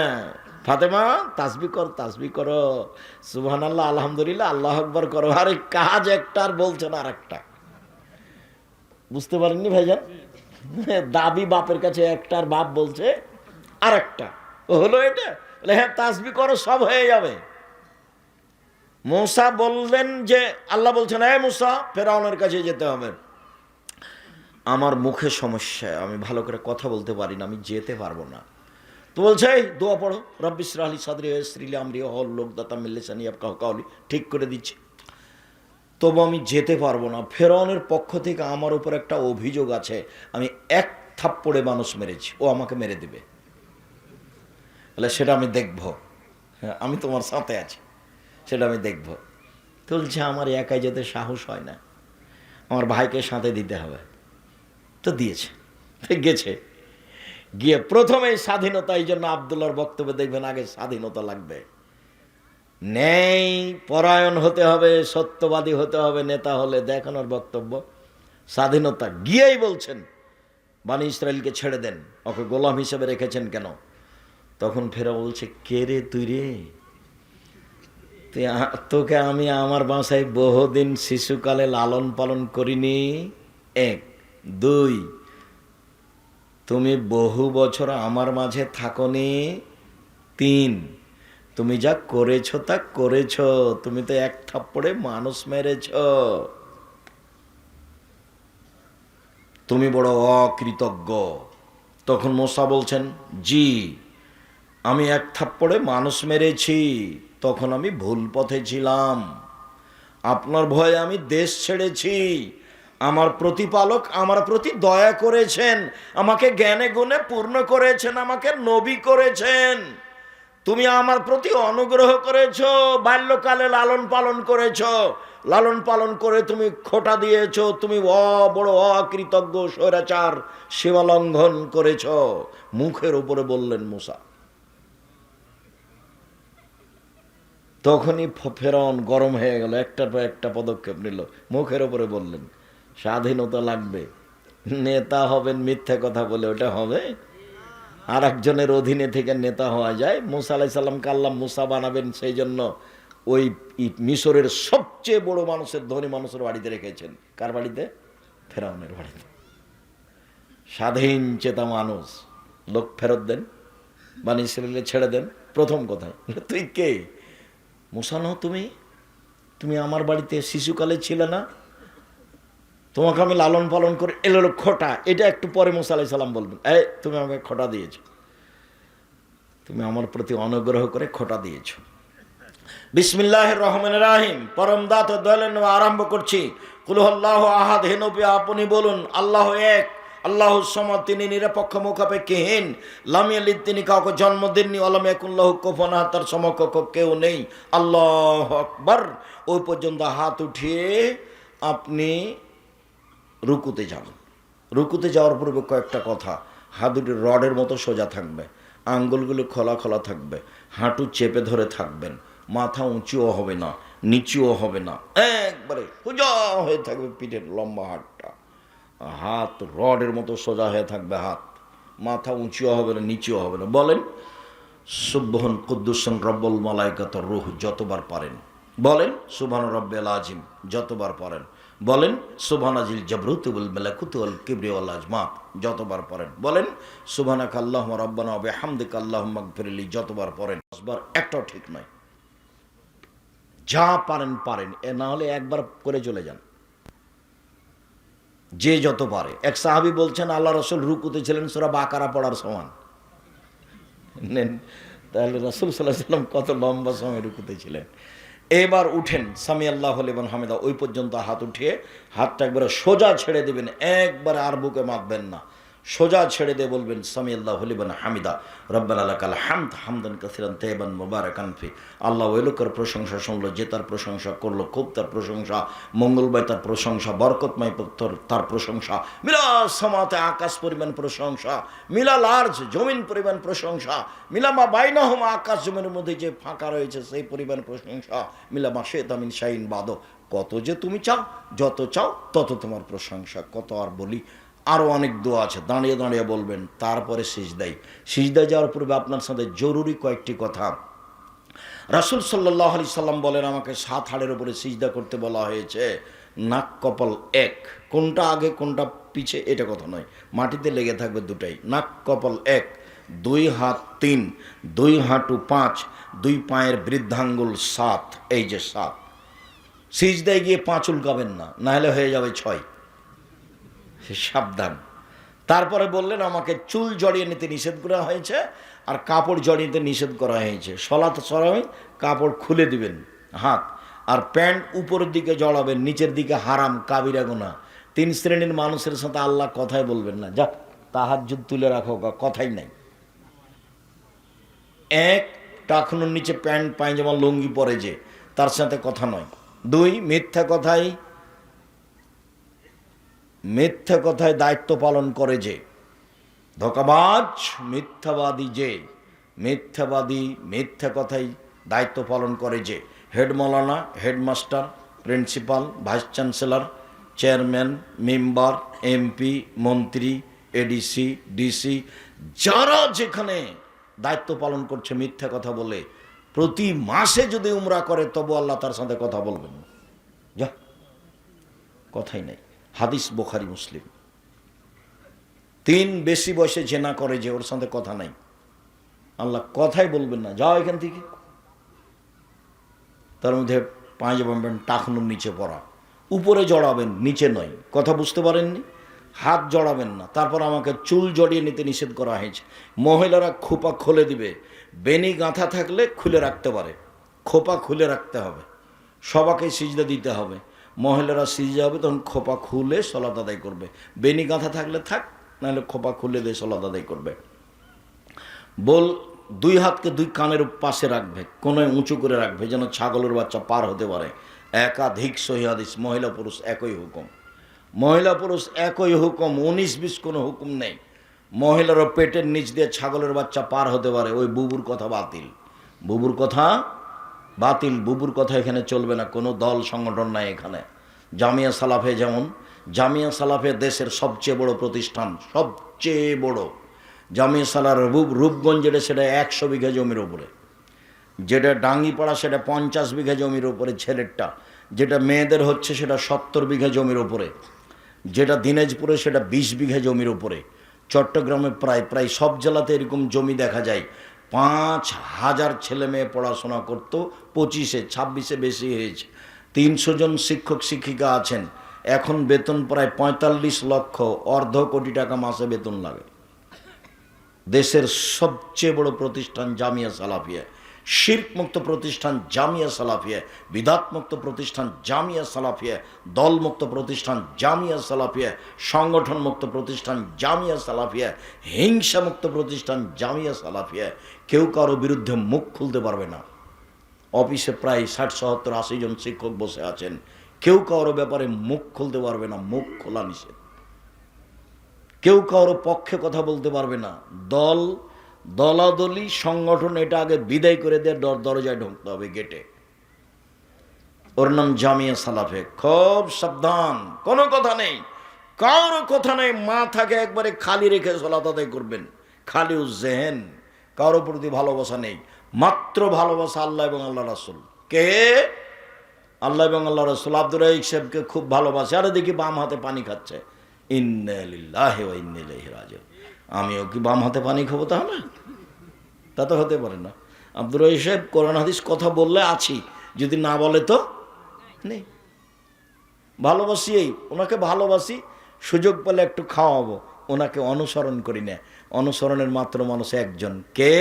ফাতেমা তাসবিহ কর, তাসবিহ করো, সুবহানাল্লাহ আলহামদুলিল্লাহ আল্লাহু আকবার করো। আরে কাজ একটা আর বলছেন আর একটা, বুঝতে পারেননি ভাইজান? দাবি বাপের কাছে একটা, আর বাপ বলছে আর একটা, হলো এটা, হ্যাঁ তাসবিহ করো, সব হয়ে যাবে। মূসা বললেন যে আল্লাহ বলছেন এ মূসা ফেরাউনের কাছে যেতে হবে, আমার মুখে সমস্যা, আমি ভালো করে কথা বলতে পারি না, আমি যেতে পারবো না। তো বলছে এই দোয়া পড়ো, রব্বি ইশরাহ লি সাদরি ওয়াইসির লি আমরি ওয়াহলুল উকদাতাম মিন লিসানি ইয়াফকাহু কাওলি, ঠিক করে দিচ্ছি, তবু আমি যেতে পারবো না। ফেরাউনের পক্ষ থেকে আমার উপর একটা অভিযোগ আছে, আমি এক থাপ্পড়ে মানুষ মেরেছি, ও আমাকে মেরে দিবে, বলে সেটা আমি দেখবো, হ্যাঁ আমি তোমার সাথে আছি, সেটা আমি দেখবো। তো বলছে আমার একাই যেতে সাহস হয় না, আমার ভাইকে সাথে দিতে হবে। তো দিয়েছে, গেছে, গিয়ে প্রথমেই স্বাধীনতা, এই জন্য আব্দুল্লাহর বক্তব্যে দেখবেন আগে স্বাধীনতা লাগবে, ন্যায় পরায়ণ হতে হবে, সত্যবাদী হতে হবে, নেতা হলে দেখানোর বক্তব্য স্বাধীনতা। গিয়েই বলছেন বনী ইসরাইলকে ছেড়ে দেন, ওকে গোলাম হিসেবে রেখেছেন কেন? তখন ফেরা বলছে কে রে তুই রে, তোকে আমি আমার বাসায় বহুদিন শিশুকালে লালন পালন করিনি, এক, দুই তুমি বহু বছর আমার মাঝে থাকনি, তিন তুমি যা করেছো তা করেছো, তুমি তো এক থাপ্পড়ে মানুষ মেরেছ, তুমি বড় অকৃতজ্ঞ। তখন মূসা বলছেন জি আমি এক থাপ্পড়ে মানুষ মেরেছি, তখন আমি ভুল পথে ছিলাম, আপনার ভয়ে আমি দেশ ছেড়েছি, আমার প্রতিপালক আমার প্রতি দয়া করেছেন, আমাকে জ্ঞানে গুণে পূর্ণ করেছেন, আমাকে নবী করেছেন, তুমি আমার প্রতি অনুগ্রহ করেছো, বাল্যকালে লালন পালন করেছো, লালন পালন করে তুমি খোটা দিয়েছো, তুমি বড় অকৃতজ্ঞ স্বৈরাচার সীমা লঙ্ঘন করেছ। মুখের উপরে বললেন মূসা। তখনই ফেরাউন গরম হয়ে গেল, একটার পর একটা পদক্ষেপ নিল, মুখের উপরে বললেন স্বাধীনতা লাগবে, নেতা হবেন মিথ্যা কথা বলে ওটা হবে? আর একজনের অধীনে থেকে নেতা হওয়া যায়? মূসা আলাইহিস সালামকে আল্লাহ মূসা বানাবেন, সেই জন্য ওই মিশরের সবচেয়ে বড় মানুষের, ধনী মানুষের বাড়িতে রেখেছেন। কার বাড়িতে? ফেরাউনের বাড়িতে। স্বাধীন চেতা মানুষ, লোক ফেরত দেন, বনী ইসরাইলকে ছেড়ে দেন। প্রথম কথা, তুই কে? মূসা নও তুমি? তুমি আমার বাড়িতে শিশুকালে ছিলে না? তোমাকে আমি লালন পালন করে এলো খোটা, এটা একটু পরে মূসা আলাইহিস সালাম বলবেন এই তুমি আমাকে খোটা দিয়েছ, তুমি আমার প্রতি অনুগ্রহ করে খোটা দিয়েছ। বিসমিল্লাহির রহমানির রহিম, পরম দাত ও দয়ালু আরম্ভ করছি। কুল হুয়াল্লাহু আহাদ, হে নবী আপনি বলুন আল্লাহ এক, আল্লাহু সামাদ, তিনি নিরপেক্ষ মুখাপেক্ষীহীন, লাম ইয়ালিদ, তিনি কাউকে জন্ম দেননি, ওয়া লাম ইয়াকুল লাহু কুফুয়ান আহাদ, তার সমকক্ষ কেউ নেই। আল্লাহু আকবার। ওই পর্যন্ত হাত উঠিয়ে আপনি রুকুতে যাবেন। রুকুতে যাওয়ার পূর্বে কয়েকটা কথা, হাত দুটি রডের মতো সোজা থাকবে, আঙ্গুলগুলো খোলা খোলা থাকবে, হাঁটু চেপে ধরে থাকবেন, মাথা উঁচুও হবে না নিচুও হবে না, একবারে সোজা হয়ে থাকবে পিঠের লম্বা হাতটা, হাত রডের মতো সোজা হয়ে থাকবে, হাত, মাথা উঁচুও হবে না নিচুও হবে না। বলেন সুবহান কুদ্দুসুন রব্বুল মালাইকাতুর রূহ যতবার পারেন। বলেন সুবহান রাব্বিয়াল আযীম যতবার পড়েন। বলেন সুবহানাজিল জাবরুত ওয়াল মালাকুত ওয়াল কিবরিয়া ওয়াল আজমাত যতবার পড়েন। বলেন সুবহানাকা আল্লাহুম্মা রাব্বানা ওয়া বিহামদিকা আল্লাহুম্মা গফিরলি যতবার পড়েন। 10 বার একটাও ঠিক নয়। যা পারেন পারেন, এ না হলে একবার করে চলে যান, যে যত পারে। এক সাহাবী বলছেন আল্লাহ রাসূল রুকুতে ছিলেন সূরা বাকারা পড়ার সমান। নেন তাহলে রাসূল সাল্লাল্লাহু আলাইহি ওয়াসাল্লাম কত লম্বা সময় রুকুতে ছিলেন। এবার উঠেন সামি আল্লাহু লিমান হামিদা, ওই পর্যন্ত হাত উঠিয়ে হাতটা একবারে সোজা ছেড়ে দিবেন, একবারে আর বুকে মাপবেন না, সোজা ছেড়ে দিয়ে বলবেন সামি আল্লাহু লিমান হামিদা রব্বানা লাকাল হামদ হামদান কাসিরান তাইয়িবান মুবারাকান ফি। আল্লাহ ওই লোকের প্রশংসা শুনলো যে তার প্রশংসা করলো, খুব তার প্রশংসা, মঙ্গলময় তার প্রশংসা, বরকতময় তার প্রশংসা, মিলা সামাতে আকাশ পরিমাণ প্রশংসা, মিলা লার্জ জমিন পরিমাণ প্রশংসা, মিলা মা বাইনাহুমা আকাশ জমিনের মধ্যে যে ফাঁকা রয়েছে সেই পরিমাণ প্রশংসা, মিলা মা শাইতা মিন শাইইন বাদো, কত যে তুমি চাও, যত চাও তত তোমার প্রশংসা, কত আর বলি। আরও অনেক দোয়া আছে, দাঁড়িয়ে দাঁড়িয়ে বলবেন। তারপরে সিজদায় যাওয়ার পূর্বে আপনার সাথে জরুরি কয়েকটি কথা। রাসূল সাল্লাল্লাহু আলাইহি সাল্লাম বলেন আমাকে 7 হাড়ের উপরে সিজদা করতে বলা হয়েছে। নাক কপাল এক, কোনটা আগে কোনটা পিছে এটা কথা নয়, মাটিতে লেগে থাকবে দুটাই। নাক কপাল এক, 2 হাত 3, 2 হাঁটু 5, 2 পায়ের বৃদ্ধাঙ্গুল 7, এই যে 7। সিজদায় গিয়ে 5 উল্কাবেন না, নাহলে হয়ে যাবে 6, সাবধান। তারপরে বললেন আমাকে চুল জড়িয়ে নিতে নিষেধ করা হয়েছে আর কাপড় জড়িয়ে নিতে নিষেধ করা হয়েছে। সলাত সময় কাপড় খুলে দিবেন হাত, আর প্যান্ট উপরের দিকে জড়াবেন, নিচের দিকে হারাম, কাবিরা গুনাহ। 3 শ্রেণীর মানুষের সাথে আল্লাহ কথাই বলবেন না, যা তাহাজ্জুদ তুলে রাখো, কথাই নাই। 1, টাকনুর নিচে প্যান্ট পায়জামা লুঙ্গি পরে যে, তার সাথে কথা নয়। 2, মিথ্যা কথায় দায়িত্ব পালন করে যে, ধোঁকাবাজ মিথ্যাবাদী যে, মিথ্যা কথায় দায়িত্ব পালন করে যে, হেড মৌলানা, headmaster, principal, vice chancellor, chairman, member, MP, মন্ত্রী, এডিসি, ডিসি, যারা যেখানে দায়িত্ব পালন করছে মিথ্যা কথা বলে, প্রতি মাসে যদি উমরা করে তবু আল্লাহ তার সাথে কথা বলবেন, যা কথাই নাই। হাদিস বুখারী মুসলিম। 3, বেশি বয়সে জেনা করে যে, ওর সাথে কথা নাই, আল্লাহ কথাই বলবেন না, যাও এখান থেকে। তার মধ্যে পায়জামা প্যান্ট টাকনুর নিচে পরা, উপরে জড়াবেন, নিচে নয়, কথা বুঝতে পারেননি? হাত জড়াবেন না। তারপর আমাকে চুল জড়িয়ে নিতে নিষেধ করা হয়েছে। মহিলারা খোপা খুলে দিবে, বেনি গাঁথা থাকলে খুলে রাখতে পারে, খোপা খুলে রাখতে হবে, সবাকে সিজদা দিতে হবে। মহিলারা সিজদা হবে তখন খোপা খুলে সলাত আদায় করবে, বেনি গাঁথা থাকলে থাক, নাহলে খোপা খুলে দিয়ে সলাত আদায় করবে। 2 হাতকে 2 কানের পাশে রাখবে, কোনোয় উঁচু করে রাখবে যেন ছাগলের বাচ্চা পার হতে পারে। একাধিক সহিহ হাদিস, মহিলা পুরুষ একই হুকুম, মহিলা পুরুষ একই হুকুম, 19-20 কোনো হুকুম নেই। মহিলারও পেটের নিচ দিয়ে ছাগলের বাচ্চা পার হতে পারে, ওই বুবুর কথা বাতিল, বুবুর কথা বাতিল, বুবুর কথা এখানে চলবে না, কোনো দল সংগঠন নাই এখানে। জামিয়া সালাফে, যেমন জামিয়া সালাফে দেশের সবচেয়ে বড় প্রতিষ্ঠান, সবচেয়ে বড় জামিয়া সালার রূপগঞ্জ, যেটা সেটা 100 বিঘা জমির উপরে, যেটা ডাঙ্গিপাড়া সেটা 50 বিঘা জমির উপরে ছেলেরটা, যেটা মেয়েদের হচ্ছে সেটা 70 বিঘা জমির উপরে, যেটা দিনাজপুরে সেটা 20 বিঘা জমির উপরে, চট্টগ্রামে প্রায় সব জেলাতে এরকম জমি দেখা যায়। 5000 ছেলে মেয়ে পড়াশোনা করতো, 25-এ 26-এ বেশি হয়েছে। 300 জন শিক্ষক শিক্ষিকা আছেন, এখন বেতন প্রায় 45 লক্ষ, অর্ধ কোটি টাকা মাসে বেতন লাগে। দেশের সবচেয়ে বড় প্রতিষ্ঠান জামিয়া সালাফিয়া, শিরক মুক্ত প্রতিষ্ঠান জামিয়া সালাফিয়া, বিদাত মুক্ত প্রতিষ্ঠান জামিয়া সালাফিয়া, দল মুক্ত প্রতিষ্ঠান জামিয়া সালাফিয়া, সংগঠন মুক্ত প্রতিষ্ঠান জামিয়া সালাফিয়া, হিংসা মুক্ত প্রতিষ্ঠান জামিয়া সালাফিয়া। কেউ কারো বিরুদ্ধে মুখ খুলতে পারবে না। অফিসে প্রায় 60, 70, 80 জন শিক্ষক বসে আছেন, কেউ কারো ব্যাপারে মুখ খুলতে পারবে না, মুখ খোলা নিষেধ। কেউ কারো পক্ষে কথা বলতে পারবে না। দলাদলি সংগঠন এটা আগে বিদায় করে দিয়ে দরজায় ঢুকতে হবে, গেটে। ওর নাম জামিয়া সালাফে। খুব সাবধান, কোনো কথা নেই, কারো কথা নেই, মাথাকে একবারে খালি রেখে সালাত আদায় করবেন, খালি জেহেন, কারো প্রতি ভালোবাসা নেই, মাত্র ভালোবাসা আল্লাহ এবং আল্লাহ রাসূল। কে? আল্লাহ এবং আল্লাহ রসুল আব্দুর রাহিক সাহেবকে খুব ভালোবাসে, আরে দেখি বাম হাতে পানি খাচ্ছে। ইন্না লিল্লাহি ওয়া ইন্না ইলাইহি রাজিউন। আমিও কি বাম হাতে পানি খাবো তাহলে? তা তো হতে পারে না। আব্দুর রাহিক সাহেব কোরআন হাদিস কথা বললে আছি, যদি না বলে তো নেই। ভালোবাসি, ওনাকে ভালোবাসি, সুযোগ পেলে একটু খাওয়াবো, ওনাকে অনুসরণ করি না। অনুসরণের মাত্র মানুষ একজন, কে?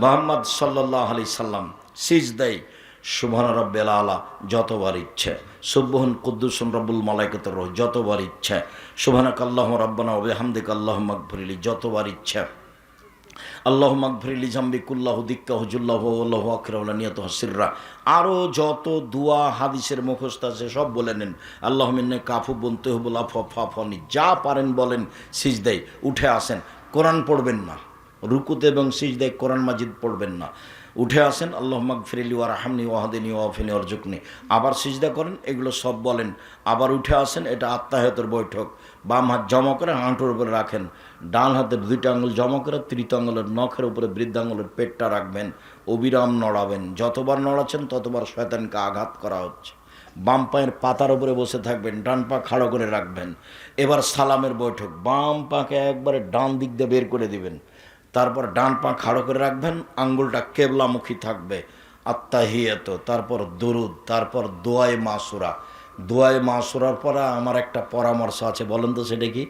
মুহাম্মদ সাল্লাল্লাহু আলাইহি সাল্লাম। সিজদাই সুবহান রাব্বিল আলা যতবার ইচ্ছে, সুবহান কুদ্দুসুন রব্বুল মালাইকাতুর রূহ যতবার ইচ্ছে, সুবহানাকাল্লাহুম্মা রাব্বানা ওয়া বিহামদিকা আল্লাহুম্মা ইগফিরলি যতবার ইচ্ছে, আল্লাহুম্মা ইগফিরলি জামবি কুল্লাহু দিক্কাহু জুল্লাহু ওয়াল্লাহু আকরাহু লা নিয়াতুহু সিররা। আরও যত দোয়া হাদিসের মুখস্থ আছে সব বলে নেন। আল্লাহুম্মা ইন্নাকা আফুবুন তুহিব্বুল আফওয়া ফা'ফু আননি। যা পারেন বলেন। সিজদায় উঠে আসেন, কোরআন পড়বেন না, রুকুতে এবং সিজদায় কোরআন মাজিদ পড়বেন না, উঠে আসেন আল্লাহুম্মা ইগফিরলি ওয়ারহামনি ওয়াহদিনি ওয়াফিনি ওয়ারজুকনি, আবার সিজদা করেন, এগুলো সব বলেন, আবার উঠে আসেন। এটা আত্মাহিয়াতের বৈঠক। বাম হাত জমা করে হাঁটুর উপরে রাখেন, ডান হাতের দুইটা আঙুল জমা করে তৃতীয় আঙুলের নখের উপরে বৃদ্ধাঙ্গুলের পেটটা রাখবেন, অবিরাম নড়াবেন। যতবার নড়াচ্ছেন ততবার শয়তানকে আঘাত করা হচ্ছে। বাম পায়ের পাতার উপরে বসে থাকবেন, ডান পা খাড়ো করে রাখবেন। এবার সালামের বৈঠক, বাম পাকে একবারে ডান দিক দিয়ে বের করে দিবেন, তারপর ডান পা খাড়ো করে রাখবেন, আঙ্গুলটা কেবলামুখী থাকবে। আত্তাহিয়াত, তারপর দুরুদ, তারপর দোয়ায়ে মাসুরা। দোয়ায়ে মাসুরার পরে আমার একটা পরামর্শ আছে, বলেন তো সেটা কি?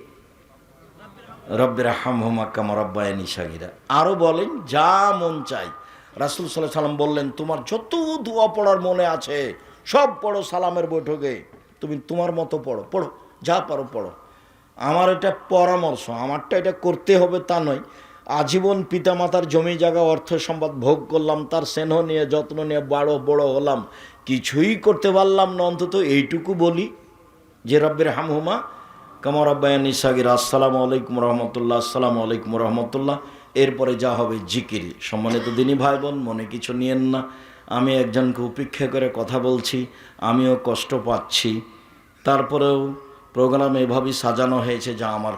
রব্বিরহামহুমা কামা রাব্বায়ানি সাগীরা। আরও বলেন যা মন চাই। রাসূল সাল্লাল্লাহু আলাইহি সাল্লাম বললেন, তোমার যত দোয়া পড়ার মনে আছে সব পড়ো সালামের বৈঠকে, তুমি তোমার মতো পড়ো, পড়ো, যা পারো পড়ো। আমার এটা পরামর্শ, আমারটা এটা করতে হবে তা নয়। আজীবন পিতামাতার জমি জায়গা অর্থ সম্পদ ভোগ করলাম, তার স্নেহ নিয়ে যত্ন নিয়ে বড় হলাম, কিছুই করতে পারলাম না, অন্তত এইটুকু বলি যে রব্বিরহামহুমা কামা রাব্বায়ানি সাগীরা। আসসালামু আলাইকুম রহমতুল্লাহ, আসসালামু আলাইকুম রহমতুল্লাহ। এরপরে যা হবে জিকির। সম্মানিত দিনী ভাই বোন, মনে কিছু নিয়েন না, আমি একজনকে উপেক্ষা করে কথা বলছি, আমিও কষ্ট পাচ্ছি। তারপরেও প্রোগ্রাম এভাবেই সাজানো হয়েছে যা আমার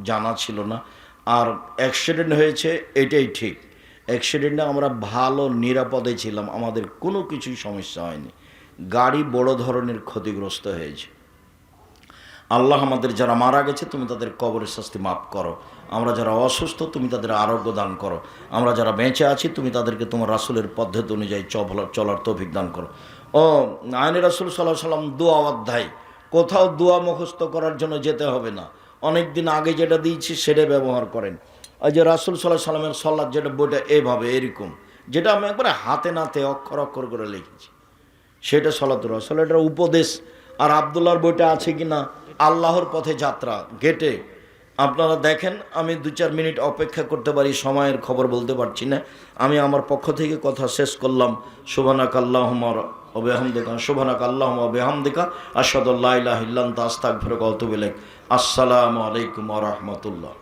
জানা ছিল না। আর অ্যাক্সিডেন্ট হয়েছে এটাই ঠিক, অ্যাক্সিডেন্টে আমরা ভালো নিরাপদে ছিলাম, আমাদের কোনো কিছুই সমস্যা হয়নি। গাড়ি বড় ধরনের ক্ষতিগ্রস্ত হয়েছে। আল্লাহ আমাদের যারা মারা গেছে তুমি তাদের কবরের শাস্তি মাফ করো, আমরা যারা অসুস্থ তুমি তাদের আরোগ্য দান করো, আমরা যারা বেঁচে আছি তুমি তাদেরকে তোমার রাসূলের পদ্ধতি অনুযায়ী চলার তৌফিক দান করো। ও আইনে রাসূল সাল্লাল্লাহু আলাইহি সাল্লাম দোয়া অধ্যায়, কোথাও দোয়া মুখস্থ করার জন্য যেতে হবে না, অনেক দিন আগে যেটা দিয়েছি সেটা ব্যবহার করেন। ওই যে রাসূল সাল্লাল্লাহু আলাইহি সাল্লামের সালাত যেটা বইটা এভাবে এরকম, যেটা আমি একবারে হাতে নাতে অক্ষর অক্ষর করে লিখেছি, সেটা সালাতুর রাসূল, এটা উপদেশ। আর আব্দুল্লাহর বইটা আছে কি না, আল্লাহর পথে যাত্রা, গেটে আপনারা দেখেন। আমি 2-4 মিনিট অপেক্ষা করতে পারি, সময়ের খবর বলতে পারছি না। আমি আমার পক্ষ থেকে কথা শেষ করলাম। সুবহানাকাল্লাহুম্মা ওয়া বিহামদিকা, সুবহানাকাল্লাহুম্মা ওয়া বিহামদিকা, আশহাদু আল্লা ইলাহা ইল্লা আনতা আস্তাগফিরুকা ওয়া আতুবু ইলাইক। আসসালামু আলাইকুম ওয়া রাহমাতুল্লাহ।